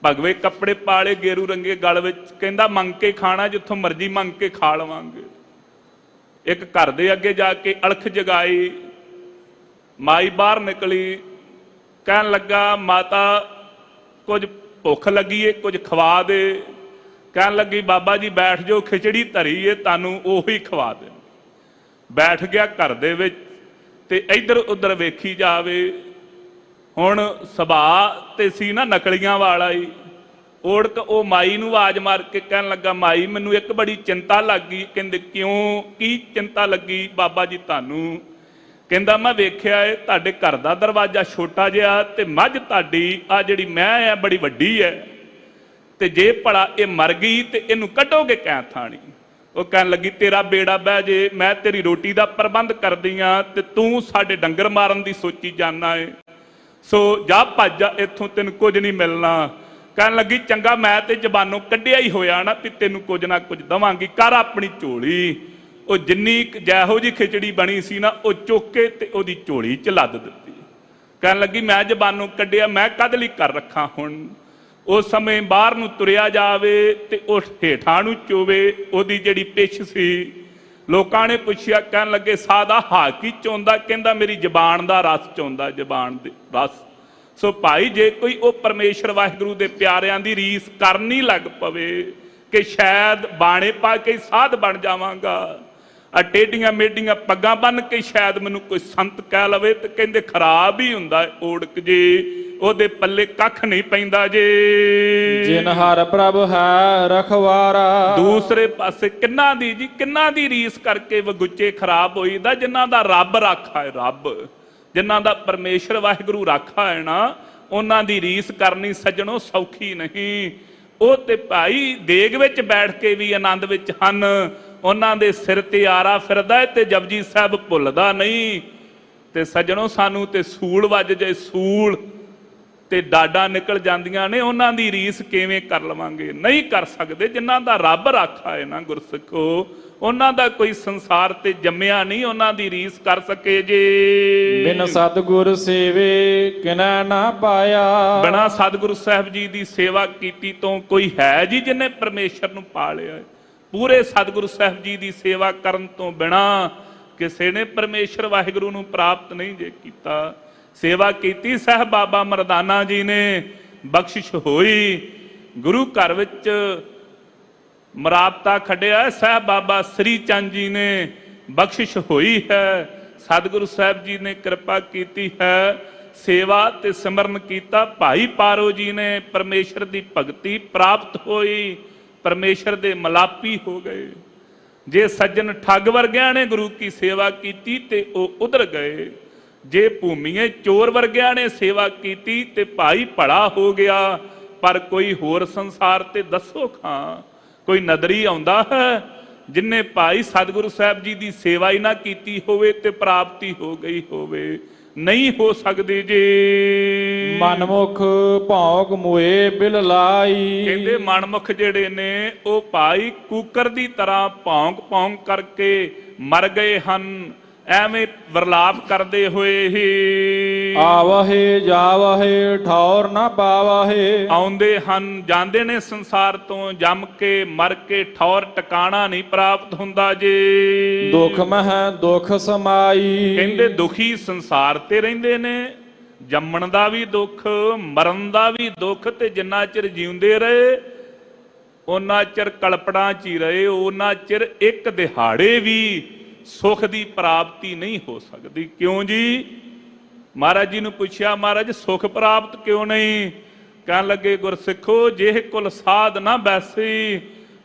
ਭਗਵੇ ਕੱਪੜੇ ਪਾਲੇ ਗੇਰੂ ਰੰਗੇ ਗਲ ਵਿੱਚ, ਕਹਿੰਦਾ ਮੰਗ ਕੇ ਖਾਣਾ, ਜਿੱਥੋਂ ਮਰਜ਼ੀ ਮੰਗ ਕੇ ਖਾ ਲਵਾਂਗੇ। ਇੱਕ ਘਰ ਦੇ ਅੱਗੇ ਜਾ ਕੇ ਅਲਖ ਜਗਾਈ, ਮਾਈ ਬਾਹਰ ਨਿਕਲੀ, ਕਹਿਣ ਲੱਗਾ ਮਾਤਾ ਕੁਝ ਭੁੱਖ ਲੱਗੀ ਏ, ਕੁਝ ਖਵਾ ਦੇ। ਕਹਿਣ ਲੱਗੀ ਬਾਬਾ ਜੀ ਬੈਠ ਜਾਓ, ਖਿਚੜੀ ਧਰੀ ਏ, ਤੁਹਾਨੂੰ ਉਹੀ ਖਵਾ ਦੇ। ਬੈਠ ਗਿਆ ਘਰ ਦੇ ਵਿੱਚ ਤੇ ਇੱਧਰ ਉੱਧਰ ਵੇਖੀ ਜਾਵੇ। ਹੁਣ ਸੁਭਾਅ ਤੇ ਸੀ ਨਾ ਨਕਲੀਆਂ ਵਾਲਾ ਹੀ। ਓੜਕ ਉਹ ਮਾਈ ਨੂੰ ਆਵਾਜ਼ ਮਾਰ ਕੇ ਕਹਿਣ ਲੱਗਾ, ਮਾਈ ਮੈਨੂੰ ਇੱਕ ਬੜੀ ਚਿੰਤਾ ਲੱਗ ਗਈ। ਕਹਿੰਦੇ ਕਿਉਂ, ਕੀ ਚਿੰਤਾ ਲੱਗੀ ਬਾਬਾ ਜੀ ਤੁਹਾਨੂੰ? ਕਹਿੰਦਾ ਮੈਂ ਵੇਖਿਆ ਏ ਤੁਹਾਡੇ ਘਰ ਦਾ ਦਰਵਾਜ਼ਾ ਛੋਟਾ ਜਿਹਾ ਤੇ ਮੱਝ ਤੁਹਾਡੀ ਆ ਜਿਹੜੀ ਮੈਂ ਹੈ ਬੜੀ ਵੱਡੀ ਹੈ, ਤੇ ਜੇ ਭਲਾ ਇਹ ਮਰ ਗਈ ਤੇ ਇਹਨੂੰ ਕੱਢੋਗੇ ਕਿਆ ਥਾਣੀ? ਉਹ ਕਹਿਣ ਲੱਗੀ ਤੇਰਾ ਬੇੜਾ ਬਹਿ ਜੇ, ਮੈਂ ਤੇਰੀ ਰੋਟੀ ਦਾ ਪ੍ਰਬੰਧ ਕਰਦੀ ਆ ਤੇ ਤੂੰ ਸਾਡੇ ਡੰਗਰ ਮਾਰਨ ਦੀ ਸੋਚੀ ਜਾਨਾ ਏ, ਸੋ ਜਾ ਭੱਜ ਜਾ ਇੱਥੋਂ, ਤੈਨੂੰ ਕੁਝ ਨਹੀਂ ਮਿਲਣਾ। ਕਹਿਣ ਲੱਗੀ ਚੰਗਾ ਮੈਂ ਤੇ ਜ਼ਬਾਨੋਂ ਕੱਢਿਆ ਹੀ ਹੋਇਆ ਨਾ ਵੀ ਤੈਨੂੰ ਕੁਝ ਨਾ ਕੁਝ ਦਵਾਂਗੀ, ਕਰ ਆਪਣੀ ਝੋਲੀ। ਉਹ ਜਿੰਨੀ ਜਿਹੋ ਜੀ ਖਿਚੜੀ ਬਣੀ ਸੀ ਨਾ ਉਹ ਚੁੱਕ ਕੇ ਤੇ ਉਹਦੀ ਝੋਲੀ 'ਚ ਲੱਦ ਦਿੱਤੀ। ਕਹਿਣ ਲੱਗੀ ਮੈਂ ਜ਼ਬਾਨੋਂ ਕੱਢਿਆ, ਮੈਂ ਕਦ ਲਈ ਕਰ ਰੱਖਾਂ ਹੁਣ। ਉਸ ਸਮੇਂ ਬਾਹਰ ਨੂੰ ਤੁਰਿਆ ਜਾਵੇ ਤੇ ਉਹ ਹੇਠਾਂ ਨੂੰ ਚੋਵੇ, ਉਹਦੀ ਜਿਹੜੀ ਪਿੱਛ ਸੀ। ਲੋਕਾਂ ਨੇ ਪੁੱਛਿਆ, ਕਹਿਣ ਲੱਗੇ ਸਾਦਾ ਹਾਕੀ ਚੋਂਦਾ, ਕਹਿੰਦਾ ਮੇਰੀ ਜ਼ਬਾਨ ਦਾ ਰਸ ਚੋਂਦਾ, ਜ਼ਬਾਨ ਦੇ ਰਸ। ਸੋ ਭਾਈ ਜੇ ਕੋਈ ਉਹ ਪਰਮੇਸ਼ਰ ਵਾਹਿਗੁਰੂ ਦੇ ਪਿਆਰਿਆਂ ਦੀ ਰੀਸ ਕਰਨੀ ਲੱਗ ਪਵੇ ਕਿ ਸ਼ਾਇਦ ਬਾਣੇ ਪਾ ਕੇ ਸਾਧ ਬਣ ਜਾਵਾਂਗਾ, ਆ ਟੇਡੀਆਂ ਮੇਡੀਆਂ ਪੱਗਾਂ ਬੰਨ ਕੇ ਸ਼ਾਇਦ ਮੈਨੂੰ ਕੋਈ ਸੰਤ ਕਹਿ ਲਵੇ, ਤੇ ਕਹਿੰਦੇ ਖਰਾਬ ਹੀ ਹੁੰਦਾ ਓੜਕ ਜੇ, ਉਹਦੇ ਪੱਲੇ ਕੱਖ ਨਹੀਂ ਪੈਂਦਾ ਜੇ। ਜਿਨ ਹਰ ਪ੍ਰਭ ਹੈ ਰਖਵਾਰਾ। ਦੂਸਰੇ ਪਾਸੇ ਕਿੰਨਾ ਦੀ ਜੀ, ਕਿੰਨਾ ਦੀ ਰੀਸ ਕਰਕੇ ਵਗੁੱਚੇ ਖਰਾਬ ਹੋਈਦਾ, ਜਿਨ੍ਹਾਂ ਦਾ ਰੱਬ ਰਾਖਾ ਹੈ, ਰੱਬ ਜਿਨ੍ਹਾਂ ਦਾ ਪਰਮੇਸ਼ਰ ਵਾਹਿਗੁਰੂ ਰਾਖਾ ਹੈ ਨਾ, ਉਹਨਾਂ ਦੀ ਰੀਸ ਕਰਨੀ ਸੱਜਣੋ ਸੌਖੀ ਨਹੀਂ। ਉਹ ਤੇ ਭਾਈ ਦੇਗ ਵਿੱਚ ਬੈਠ ਕੇ ਵੀ ਆਨੰਦ ਵਿੱਚ ਹਨ, ਉਹਨਾਂ ਦੇ ਸਿਰ ਤੇ ਆਰਾ ਫਿਰਦਾ ਤੇ ਜਪਜੀ ਸਾਹਿਬ ਭੁੱਲਦਾ ਨਹੀਂ। ਤੇ ਸੱਜਣੋ ਸਾਨੂੰ ਤੇ ਸੂਲ ਵੱਜ ਜਾਏ, ਸੂਲ ਤੇ ਡਾਡਾਂ ਨਿਕਲ ਜਾਂਦੀਆਂ ਨੇ, ਉਹਨਾਂ ਦੀ ਰੀਸ ਕਿਵੇਂ ਕਰ ਲਵਾਂਗੇ? ਨਹੀਂ ਕਰ ਸਕਦੇ। ਜਿਨ੍ਹਾਂ ਦਾ ਰੱਬ ਰਾਖਾ ਹੈ ਨਾ ਗੁਰਸਿੱਖੋ, ਉਹਨਾਂ ਦਾ ਕੋਈ ਸੰਸਾਰ ਤੇ ਜੰਮਿਆ ਨਹੀਂ, ਉਹਨਾਂ ਦੀ ਰੀਸ ਕਰ ਸਕੇ ਜੇ। ਬਿਨ ਸਤਿਗੁਰ ਸੇਵੇ ਕਿਨੈ ਨਾ ਪਾਇਆ। ਬਿਨਾ ਸਤਿਗੁਰੂ ਸਾਹਿਬ ਜੀ ਦੀ ਸੇਵਾ ਕੀਤੀ ਤੋਂ ਕੋਈ ਹੈ ਜੀ ਜਿਹਨੇ ਪਰਮੇਸ਼ਰ ਨੂੰ ਪਾ ਲਿਆ? ਪੂਰੇ ਸਤਿਗੁਰੂ ਸਾਹਿਬ ਜੀ ਦੀ ਸੇਵਾ ਕਰਨ ਤੋਂ ਬਿਨਾ ਕਿਸੇ ਨੇ ਪਰਮੇਸ਼ਰ ਵਾਹਿਗੁਰੂ ਨੂੰ ਪ੍ਰਾਪਤ ਨਹੀਂ ਜੇ ਕੀਤਾ। ਸੇਵਾ ਕੀਤੀ ਸਾਹਿਬ ਬਾਬਾ ਮਰਦਾਨਾ ਜੀ ਨੇ, ਬਖਸ਼ਿਸ਼ ਹੋਈ। ਗੁਰੂ ਘਰ ਵਿੱਚ ਮਰਾਬਤਾ ਖੱਡਿਆ ਸਾਹਿਬ ਬਾਬਾ ਸ੍ਰੀ ਚੰਦ ਜੀ ਨੇ, ਬਖਸ਼ਿਸ਼ ਹੋਈ ਹੈ। ਸਤਿਗੁਰੂ ਸਾਹਿਬ ਜੀ ਨੇ ਕਿਰਪਾ ਕੀਤੀ ਹੈ, ਸੇਵਾ ਤੇ ਸਿਮਰਨ ਕੀਤਾ। ਭਾਈ ਪਾਰੋ ਜੀ ਨੇ ਪਰਮੇਸ਼ਰ ਦੀ ਭਗਤੀ ਪ੍ਰਾਪਤ ਹੋਈ, ਪਰਮੇਸ਼ਰ ਦੇ ਮਲਾਪੀ ਹੋ ਗਏ। ਜੇ ਸੱਜਣ ਠੱਗ ਵਰਗਿਆਂ ਨੇ ਗੁਰੂ ਕੀ ਸੇਵਾ ਕੀਤੀ ਤੇ ਉਹ ਉਧਰ ਗਏ, ਜੇ ਭੂਮੀਏ ਚੋਰ ਵਰਗਿਆਂ ਨੇ ਸੇਵਾ ਕੀਤੀ ਤੇ ਭਾਈ ਭਲਾ ਹੋ ਗਿਆ। ਪਰ ਕੋਈ ਹੋਰ ਸੰਸਾਰ ਤੇ ਦੱਸੋ ਖਾਂ, ਕੋਈ ਨਦਰੀ ਆਉਂਦਾ ਹੈ ਜਿਨਨੇ ਭਾਈ ਸਤਿਗੁਰੂ ਸਾਹਿਬ ਜੀ ਦੀ ਸੇਵਾ ਹੀ ਨਾ ਕੀਤੀ ਹੋਵੇ ਤੇ ਪ੍ਰਾਪਤੀ ਹੋ ਗਈ ਹੋਵੇ? ਨਹੀਂ ਹੋ ਸਕਦੇ ਜੇ। ਮਨਮੁਖ ਭੌਂਕ ਮੁਏ ਬਿਲ ਲਾਈ। ਕਹਿੰਦੇ ਮਨਮੁਖ ਜਿਹੜੇ ਨੇ ਉਹ ਭਾਈ ਕੂਕਰ ਦੀ ਤਰ੍ਹਾਂ ਭੌਂਕ ਭੌਂਕ ਕਰਕੇ ਮਰ ਗਏ ਹਨ, ਐਵੇਂ ਵਰਲਾਪ ਕਰਦੇ ਹੋਏ ਹੀ। ਆਵਹਿ ਜਾਵਹਿ ਠੌਰ ਨਾ ਪਾਵਹਿ। ਆਉਂਦੇ ਹਨ ਜਾਂਦੇ ਨੇ ਸੰਸਾਰ ਤੋਂ, ਜੰਮ ਕੇ ਮਰ ਕੇ ਠੌਰ ਟਿਕਾਣਾ ਨਹੀਂ ਪ੍ਰਾਪਤ ਹੁੰਦਾ ਜੇ। ਦੁਖ ਮਹਿ ਦੁਖ ਸਮਾਈ। ਕਹਿੰਦੇ ਦੁਖੀ ਸੰਸਾਰ ਤੇ ਰਹਿੰਦੇ ਨੇ, ਜੰਮਣ ਦਾ ਵੀ ਦੁੱਖ, ਮਰਨ ਦਾ ਵੀ ਦੁੱਖ, ਤੇ ਜਿੰਨਾ ਚਿਰ ਜਿਉਂਦੇ ਰਹੇ ਉਹਨਾਂ ਚਿਰ ਕਲਪੜਾਂ 'ਚ ਹੀ ਰਹੇ, ਉਹਨਾਂ ਚਿਰ ਇੱਕ ਦਿਹਾੜੇ ਵੀ ਸੁਖ ਦੀ ਪ੍ਰਾਪਤੀ ਨਹੀਂ ਹੋ ਸਕਦੀ। ਕਿਉਂ ਜੀ? ਮਹਾਰਾਜ ਜੀ ਨੂੰ ਪੁੱਛਿਆ, ਮਹਾਰਾਜ ਸੁਖ ਪ੍ਰਾਪਤ ਕਿਉਂ ਨਹੀਂ? ਕਹਿਣ ਲੱਗੇ ਗੁਰਸਿੱਖੋ, ਜੇ ਕੁਲ ਸਾਧ ਨਾ ਬੈਸੀ,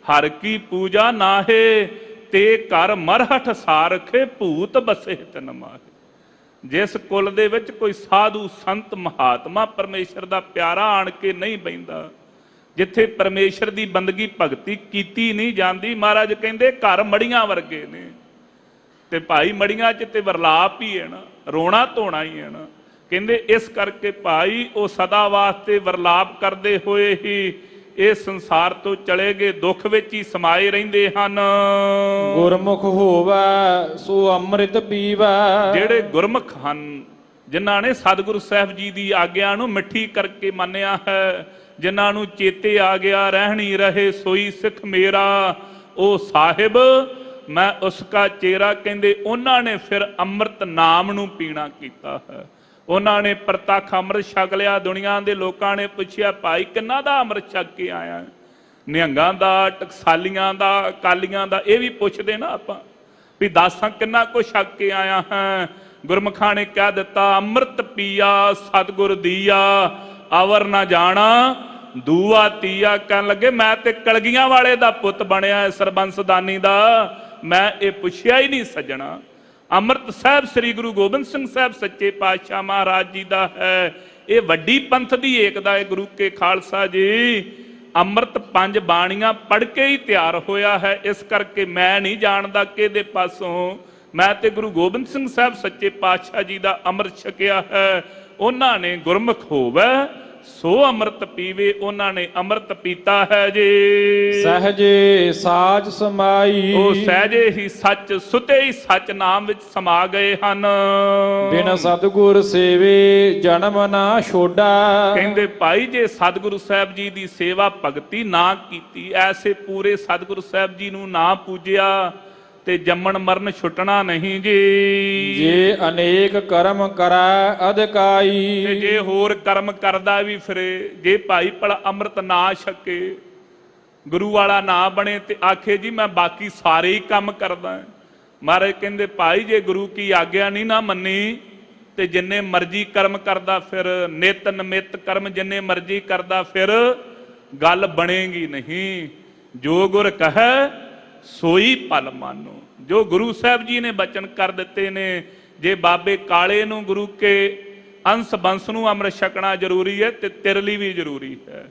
ਹਰ ਕੀ ਪੂਜਾ ਨਾਹੇ, ਤੇ ਘਰ ਮਰਹਠ ਸਾਰਖੇ ਭੂਤ ਬਸੇ ਤਨ ਮਾਹੇ। ਜਿਸ ਕੁਲ ਦੇ ਵਿੱਚ ਕੋਈ ਸਾਧੂ ਸੰਤ ਮਹਾਤਮਾ ਪਰਮੇਸ਼ਰ ਦਾ ਪਿਆਰਾ ਆਣ ਕੇ ਨਹੀਂ ਬਹਿੰਦਾ, ਜਿੱਥੇ ਪਰਮੇਸ਼ਰ ਦੀ ਬੰਦਗੀ ਭਗਤੀ ਕੀਤੀ ਨਹੀਂ ਜਾਂਦੀ, ਮਹਾਰਾਜ ਕਹਿੰਦੇ ਘਰ ਮੜੀਆਂ ਵਰਗੇ ਨੇ। ਤੇ ਭਾਈ ਮੜੀਆਂ 'ਚ ਤੇ ਵਰਲਾਪ ਹੀ ਹੈ ਨਾ, ਰੋਣਾ ਧੋਣਾ ਹੀ ਹੈ ਨਾ। ਕਹਿੰਦੇ ਇਸ ਕਰਕੇ ਭਾਈ ਉਹ ਸਦਾ ਵਾਸਤੇ ਵਰਲਾਪ ਕਰਦੇ ਹੋਏ ਹੀ ਇਹ ਸੰਸਾਰ ਤੋਂ ਚਲੇ ਗਏ, ਦੁੱਖ ਵਿੱਚ ਹੀ ਸਮਾਏ ਰਹਿੰਦੇ ਹਨ। ਗੁਰਮੁਖ ਹੋਵੈ ਸੋ ਅੰਮ੍ਰਿਤ ਪੀਵੈ। ਜਿਹੜੇ ਗੁਰਮੁਖ ਹਨ, ਜਿਨ੍ਹਾਂ ਨੇ ਸਤਿਗੁਰੂ ਸਾਹਿਬ ਜੀ ਦੀ ਆਗਿਆ ਨੂੰ ਮਿੱਠੀ ਕਰਕੇ ਮੰਨਿਆ ਹੈ, ਜਿਨ੍ਹਾਂ ਨੂੰ ਚੇਤੇ ਆ ਗਿਆ ਰਹਿਣੀ ਰਹੇ ਸੋਈ ਸਿੱਖ ਮੇਰਾ, ਉਹ ਸਾਹਿਬ ਮੈਂ ਉਸਕਾ ਚੇਰਾ। ਕਹਿੰਦੇ ਉਹਨਾਂ ਨੇ ਫਿਰ ਅੰਮ੍ਰਿਤ ਨਾਮ ਨੂੰ ਪੀਣਾ ਕੀਤਾ ਹੈ, ਉਹਨਾਂ ਨੇ ਪ੍ਰਤੱਖ ਅੰਮ੍ਰਿਤ ਛਕ ਲਿਆ। ਦੁਨੀਆ ਦੇ ਲੋਕਾਂ ਨੇ ਪੁੱਛਿਆ, ਭਾਈ ਕਿੰਨਾ ਦਾ ਅੰਮ੍ਰਿਤ ਛਕ ਕੇ ਆਇਆ? ਨਿਹੰਗਾਂ ਦਾ, ਟਕਸਾਲੀਆਂ ਦਾ, ਕਾਲੀਆਂ ਦਾ, ਇਹ ਵੀ ਪੁੱਛਦੇ ਨਾ ਆਪਾਂ ਵੀ ਦੱਸਾਂ ਕਿੰਨਾ ਕੁ ਛਕ ਕੇ ਆਇਆ ਹੈ? ਗੁਰਮੁਖਾਂ ਨੇ ਕਹਿ ਦਿੱਤਾ, ਅੰਮ੍ਰਿਤ ਪੀਆ ਸਤਿਗੁਰ ਦੀਆ, ਅਵਰ ਨਾ ਜਾਣਾ ਦੂਆ ਤੀਆ। ਕਹਿਣ ਲੱਗੇ ਮੈਂ ਤੇ ਕਲਗੀਆਂ ਵਾਲੇ ਦਾ ਪੁੱਤ ਬਣਿਆ, ਸਰਬੰਸਦਾਨੀ ਦਾ, ਮੈਂ ਇਹ ਪੁੱਛਿਆ ਹੀ ਨਹੀਂ ਸੱਜਣਾ। ਅੰਮ੍ਰਿਤ ਸਾਹਿਬ ਸ੍ਰੀ ਗੁਰੂ ਗੋਬਿੰਦ ਸਿੰਘ ਸਾਹਿਬ ਸੱਚੇ ਪਾਤਸ਼ਾਹ ਮਹਾਰਾਜ ਜੀ ਦਾ ਹੈ। ਇਹ ਵੱਡੀ ਪੰਥ ਦੀ ਏਕਤਾ ਹੈ ਗੁਰੂ ਕੇ ਖਾਲਸਾ ਜੀ। ਅੰਮ੍ਰਿਤ 5 ਬਾਣੀਆਂ ਪੜ੍ਹ ਕੇ ਹੀ ਤਿਆਰ ਹੋਇਆ ਹੈ। ਇਸ ਕਰਕੇ ਮੈਂ ਨਹੀਂ ਜਾਣਦਾ ਕਿਹਦੇ ਪਾਸੋਂ, ਮੈਂ ਤੇ ਗੁਰੂ ਗੋਬਿੰਦ ਸਿੰਘ ਸਾਹਿਬ ਸੱਚੇ ਪਾਤਸ਼ਾਹ ਜੀ ਦਾ ਅੰਮ੍ਰਿਤ ਛਕਿਆ ਹੈ। ਉਹਨਾਂ ਨੇ ਗੁਰਮੁਖ ਹੋਵੈ ਸੋ ਅੰਮ੍ਰਿਤ ਪੀਵੇ, ਉਹਨਾਂ ਨੇ ਅੰਮ੍ਰਿਤ ਪੀਤਾ ਹੈ ਜੀ। ਸਹਜੇ ਸਾਚ ਸਮਾਈ, ਉਹ ਸਹਿਜੇ ਹੀ ਸੱਚ, ਸੁਤੇ ਹੀ ਸੱਚ ਨਾਮ ਵਿੱਚ ਸਮਾ ਗਏ ਹਨ। ਬਿਨ ਸਤਿਗੁਰ ਸੇਵੇ ਜਨਮ ਨਾ ਛੋਡਾ। ਕਹਿੰਦੇ ਭਾਈ ਜੇ ਸਤਿਗੁਰੂ ਸਾਹਿਬ ਜੀ ਦੀ ਸੇਵਾ ਭਗਤੀ ਨਾ ਕੀਤੀ, ਐਸੇ ਪੂਰੇ ਸਤਿਗੁਰੂ ਸਾਹਿਬ ਜੀ ਨੂੰ ਨਾ ਪੂਜਿਆ ਤੇ ਜੰਮਣ ਮਰਨ ਛੁੱਟਣਾ ਨਹੀਂ ਜੀ। ਜੇ ਅਨੇਕ ਕਰਮ ਕਰੈ ਅਧਿਕਾਈ, ਤੇ ਜੇ ਹੋਰ ਕਰਮ ਕਰਦਾ ਵੀ ਫਿਰੇ, ਜੇ ਭਾਈ ਭਲਾ ਅੰਮ੍ਰਿਤ ਨਾ ਛਕੇ, ਗੁਰੂ ਵਾਲਾ ਨਾ ਬਣੇ ਤੇ ਆਖੇ ਜੀ ਮੈਂ ਬਾਕੀ ਸਾਰੇ ਹੀ ਕੰਮ ਕਰਦਾ। ਮਹਾਰਾਜ ਕਹਿੰਦੇ ਭਾਈ ਜੇ ਗੁਰੂ ਕੀ ਆਗਿਆ ਨਹੀਂ ਨਾ ਮੰਨੀ ਤੇ ਜਿੰਨੇ ਮਰਜ਼ੀ ਕਰਮ ਕਰਦਾ ਫਿਰ, ਨਿਤ ਨਮਿਤ ਕਰਮ ਜਿੰਨੇ ਮਰਜ਼ੀ ਕਰਦਾ ਫਿਰ, ਗੱਲ ਬਣੇਗੀ ਨਹੀਂ। ਜੋ ਗੁਰ ਕਹੈ ਸੋਈ ਭਲ ਮਾਨੋ। ਜੋ ਗੁਰੂ ਸਾਹਿਬ ਜੀ ਨੇ ਬਚਨ ਕਰ ਦਿੱਤੇ ਨੇ, ਜੇ ਬਾਬੇ ਕਾਲੇ ਨੂੰ ਗੁਰੂ ਕੇ ਅੰਸ ਬੰਸ ਨੂੰ ਅੰਮ੍ਰਿਤ ਛਕਣਾ ਜ਼ਰੂਰੀ ਹੈ ਤੇ ਤੇਰੇ ਲਈ ਵੀ ਜ਼ਰੂਰੀ ਹੈ।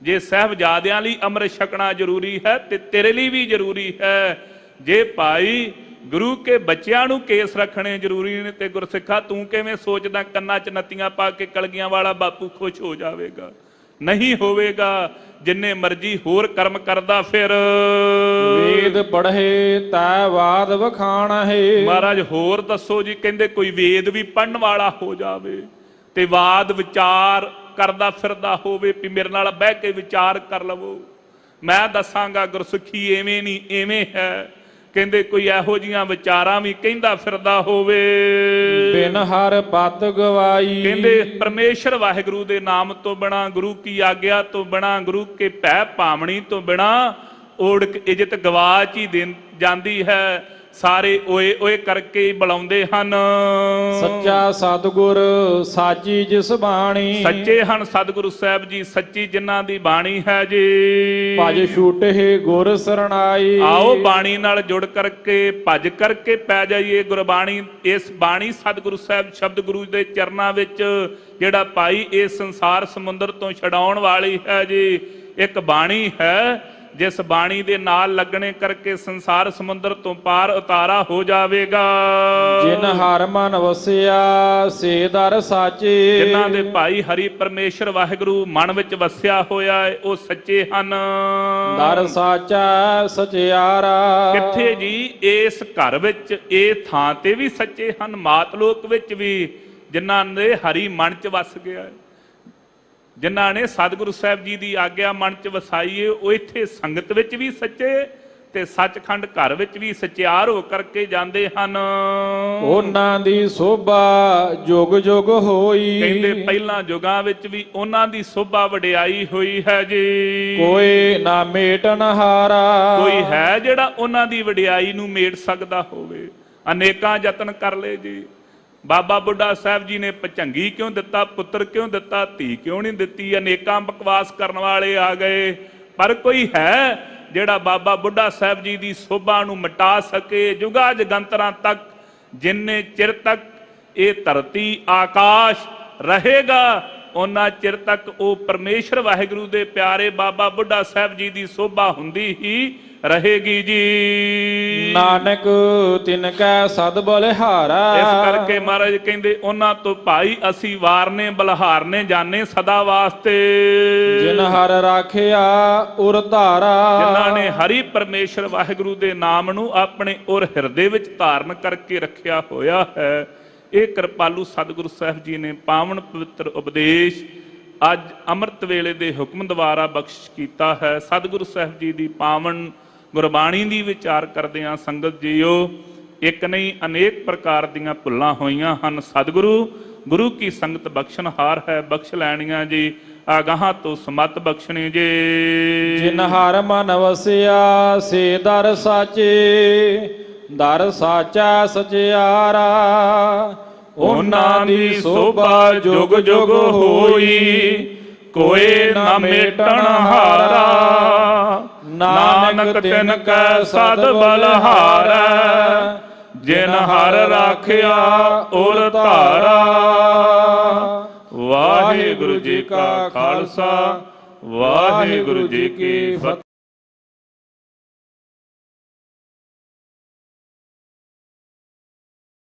ਜੇ ਸਾਹਿਬਜ਼ਾਦਿਆਂ ਲਈ ਅੰਮ੍ਰਿਤ ਛਕਣਾ ਜ਼ਰੂਰੀ ਹੈ ਤੇ ਤੇਰੇ ਲਈ ਵੀ ਜ਼ਰੂਰੀ ਹੈ। ਜੇ ਭਾਈ ਗੁਰੂ ਕੇ ਬੱਚਿਆਂ ਨੂੰ ਕੇਸ ਰੱਖਣੇ ਜ਼ਰੂਰੀ ਨੇ ਤੇ ਗੁਰਸਿੱਖਾ ਤੂੰ ਕਿਵੇਂ ਸੋਚਦਾ ਕੰਨਾਂ 'ਚ ਨੱਤੀਆਂ ਪਾ ਕੇ ਕਲਗੀਆਂ ਵਾਲਾ ਬਾਪੂ ਖੁਸ਼ ਹੋ ਜਾਵੇਗਾ? ਨਹੀਂ ਹੋਵੇਗਾ। ਜਿੰਨੇ ਮਰਜੀ ਹੋਰ ਕਰਮ ਕਰਦਾ ਫਿਰ। ਵੇਦ ਪੜ੍ਹੇ ਤੈ ਬਾਦ ਵਖਾਣ ਹੈ। ਮਹਾਰਾਜ ਹੋਰ ਦੱਸੋ ਜੀ। ਕਹਿੰਦੇ ਕੋਈ ਵੇਦ ਵੀ ਪੜਨ ਵਾਲਾ ਹੋ ਜਾਵੇ ਤੇ ਵਾਦ ਵਿਚਾਰ ਕਰਦਾ ਫਿਰਦਾ ਹੋਵੇ ਵੀ ਮੇਰੇ ਨਾਲ ਬਹਿ ਕੇ ਵਿਚਾਰ ਕਰ ਲਵੋ, ਮੈਂ ਦੱਸਾਂਗਾ ਗੁਰਸਿੱਖੀ ਐਵੇਂ ਨਹੀਂ ਐਵੇਂ ਹੈ। ਕਹਿੰਦੇ ਕੋਈ ਇਹੋ ਜੀਆਂ ਵਿਚਾਰਾਂ ਵੀ ਕਹਿੰਦਾ ਫਿਰਦਾ ਹੋਵੇ। ਬਿਨ ਹਰ ਪਤ ਗਵਾਈ, ਕਹਿੰਦੇ ਪਰਮੇਸ਼ਰ ਵਾਹਿਗੁਰੂ ਦੇ ਨਾਮ ਤੋਂ ਬਿਨਾ, ਗੁਰੂ ਕੀ ਆਗਿਆ ਤੋਂ ਬਿਨਾ, ਗੁਰੂ ਕੇ ਭੈ ਭਾਵਣੀ ਤੋਂ ਬਿਨਾ ਓੜਕ ਇੱਜ਼ਤ ਗਵਾਚ ਹੀ ਜਾਂਦੀ ਹੈ। ਸਾਰੇ ਓਏ ਓਏ ਕਰਕੇ ਹੀ ਬੁਲਾਉਂਦੇ ਹਨ। ਸੱਚਾ ਸਤਿਗੁਰ ਸਾਚੀ ਜਿਸ ਬਾਣੀ, ਸੱਚੇ ਹਨ ਸਤਿਗੁਰੂ ਸਾਹਿਬ ਜੀ, ਸੱਚੀ ਜਿਨ੍ਹਾਂ ਦੀ ਬਾਣੀ ਹੈ ਜੀ। ਭਜ ਛੂਟੇ ਗੁਰ ਸਰਣਾਈ, ਆਓ ਬਾਣੀ ਨਾਲ ਜੁੜ ਕਰਕੇ ਭਜ ਕਰਕੇ ਪੈ ਜਾਈਏ ਗੁਰਬਾਣੀ। ਇਸ ਬਾਣੀ ਸਤਿਗੁਰੂ ਸਾਹਿਬ ਸ਼ਬਦ ਗੁਰੂ ਦੇ ਚਰਨਾਂ ਵਿੱਚ, ਜਿਹੜਾ ਭਾਈ ਇਸ ਸੰਸਾਰ ਸਮੁੰਦਰ ਤੋਂ ਛਡਾਉਣ ਵਾਲੀ ਹੈ ਜੀ। ਇੱਕ ਬਾਣੀ ਹੈ ਜਿਸ ਬਾਣੀ ਦੇ ਨਾਲ ਲੱਗਣੇ ਕਰਕੇ ਸੰਸਾਰ ਸਮੁੰਦਰ ਤੋਂ ਪਾਰ ਉਤਾਰਾ ਹੋ ਜਾਵੇਗਾ। ਜਿਨ ਹਰ ਮਨ ਵਸਿਆ ਸੇ ਦਰ ਸਾਚੇ, ਜਿਨ੍ਹਾਂ ਦੇ ਭਾਈ ਹਰੀ ਪਰਮੇਸ਼ਰ ਵਾਹਿਗੁਰੂ ਮਨ ਵਿੱਚ ਵਸਿਆ ਹੋਇਆ ਹੈ ਉਹ ਸੱਚੇ ਹਨ। ਦਰ ਸਾਚਾ ਸਚਿਆਰਾ, ਕਿੱਥੇ ਜੀ? ਇਸ ਘਰ ਵਿੱਚ, ਇਹ ਥਾਂ ਤੇ ਵੀ ਸੱਚੇ ਹਨ, ਮਾਤ ਲੋਕ ਵਿੱਚ ਵੀ, ਜਿਨ੍ਹਾਂ ਦੇ ਹਰੀ ਮਨ ਚ ਵਸ ਗਿਆ ਹੈ, ਜਿਨ੍ਹਾਂ ਨੇ ਸਤਿਗੁਰੂ ਸਾਹਿਬ ਜੀ ਦੀ ਆਗਿਆ ਮਨ ਚ ਵਸਾਈਏ, ਉਹ ਇੱਥੇ ਸੰਗਤ ਵਿੱਚ ਵੀ ਸੱਚੇ ਤੇ ਸੱਚਖੰਡ ਘਰ ਵਿੱਚ ਵੀ ਸਚਿਆਰ ਹੋ ਕਰਕੇ ਜਾਂਦੇ ਹਨ। ਉਹਨਾਂ ਦੀ ਸੋਭਾ ਜੁਗ ਜੁਗ ਹੋਈ, ਕਹਿੰਦੇ ਪਹਿਲਾਂ ਯੁਗਾਂ ਵਿੱਚ ਵੀ ਉਹਨਾਂ ਦੀ ਸੋਭਾ ਵਡਿਆਈ ਹੋਈ ਹੈ ਜੀ। ਕੋਈ ਨਾ ਮੇਟਨ ਹਾਰਾ, ਕੋਈ ਹੈ ਜਿਹੜਾ ਉਹਨਾਂ ਦੀ ਵਡਿਆਈ ਨੂੰ ਮੇਟ ਸਕਦਾ ਹੋਵੇ? ਅਨੇਕਾਂ ਯਤਨ ਕਰ ਲਏ ਜੀ। ਬਾਬਾ ਬੁੱਢਾ ਸਾਹਿਬ ਜੀ ਨੇ ਭਚੰਗੀ ਕਿਉਂ ਦਿੱਤਾ, ਪੁੱਤਰ ਕਿਉਂ ਦਿੱਤਾ, ਧੀ ਕਿਉਂ ਨਹੀਂ ਦਿੱਤੀ? ਅਨੇਕਾਂ ਬਕਵਾਸ ਕਰਨ ਵਾਲੇ ਆ ਗਏ, ਪਰ ਕੋਈ ਹੈ ਜਿਹੜਾ ਬਾਬਾ ਬੁੱਢਾ ਸਾਹਿਬ ਜੀ ਦੀ ਸੋਭਾ ਨੂੰ ਮਿਟਾ ਸਕੇ ਜੁਗਾ ਜਗੰਤਰਾਂ ਤੱਕ। ਜਿੰਨੇ ਚਿਰ ਤੱਕ ਇਹ ਧਰਤੀ ਆਕਾਸ਼ ਰਹੇਗਾ ਉਹਨਾਂ ਚਿਰ ਤੱਕ ਉਹ ਪਰਮੇਸ਼ਰ ਵਾਹਿਗੁਰੂ ਦੇ ਪਿਆਰੇ ਬਾਬਾ ਬੁੱਢਾ ਸਾਹਿਬ ਜੀ ਦੀ ਸੋਭਾ ਹੁੰਦੀ ਹੀ ਰਹੇਗੀ ਜੀ। ਨਾਨਕ ਤਿਨ ਕੈ ਸਦ ਬਲਿਹਾਰਾ, ਇਸ ਕਰਕੇ ਮਹਾਰਾਜ ਕਹਿੰਦੇ ਉਹਨਾਂ ਤੋਂ ਭਾਈ ਅਸੀਂ ਵਾਰਨੇ ਬਲਹਾਰਨੇ ਜਾਣੇ ਸਦਾ ਵਾਸਤੇ। ਜਿਨ ਹਰ ਰਾਖਿਆ ਉਰ ਧਾਰਾ, ਜਿਨ੍ਹਾਂ ਨੇ ਹਰੀ ਪਰਮੇਸ਼ਰ ਵਾਹਿਗੁਰੂ ਦੇ ਨਾਮ ਨੂੰ ਆਪਣੇ ਉਰ ਹਿਰਦੇ ਵਿੱਚ ਧਾਰਨ ਕਰਕੇ ਰੱਖਿਆ ਹੋਇਆ ਹੈ। ਇਹ ਕਿਰਪਾਲੂ ਸਤਿਗੁਰੂ ਸਾਹਿਬ ਜੀ ਨੇ ਪਾਵਨ ਪਵਿੱਤਰ ਉਪਦੇਸ਼ ਅੱਜ ਅੰਮ੍ਰਿਤ ਵੇਲੇ ਦੇ ਹੁਕਮ ਦੁਆਰਾ ਬਖਸ਼ਿਸ਼ ਕੀਤਾ ਹੈ। ਸਤਿਗੁਰੂ ਸਾਹਿਬ ਜੀ ਦੀ ਪਾਵਨ ਗੁਰਬਾਣੀ ਦੀ ਵਿਚਾਰ ਕਰਦਿਆਂ ਸੰਗਤ ਜੀਓ, ਇੱਕ ਨਹੀਂ ਅਨੇਕ ਪ੍ਰਕਾਰ ਦੀਆਂ ਭੁੱਲਾਂ ਹੋਈਆਂ ਹਨ। ਸਤਿਗੁਰੂ ਗੁਰੂ ਕੀ ਸੰਗਤ ਬਖਸ਼ਣਹਾਰ ਹੈ, ਬਖਸ਼ ਲੈਣੀਆਂ ਜੀ। ਆਗਾਹਾਂ ਤੋਂ ਸਮਤ ਬਖਸ਼ਣੀ ਜੀ। ਜਿਨ ਹਰ ਮਨ ਵਸਿਆ ਸੇ ਦਰ ਸਾਚੇ, ਦਰ ਸਾਚਾ ਸਚਿਆਰਾ। ਉਹਨਾਂ ਦੀ ਸੋਭਾ ਜੁਗ ਜੁਗ ਹੋਈ, ਕੋਈ ਨਾ ਮੇਟਣ ਹਾਰਾ। ਨਾਨਕ ਤਿਨ ਕੈ ਸਦ ਬਲਹਾਰੈ, ਜਿਨ ਹਰ ਰਾਖਿਆ ਉਰ ਧਾਰਾ। ਵਾਹਿਗੁਰੂ ਜੀ ਕਾ ਖਾਲਸਾ, ਵਾਹਿਗੁਰੂ ਜੀ ਕੀ ਫਤਿਹ।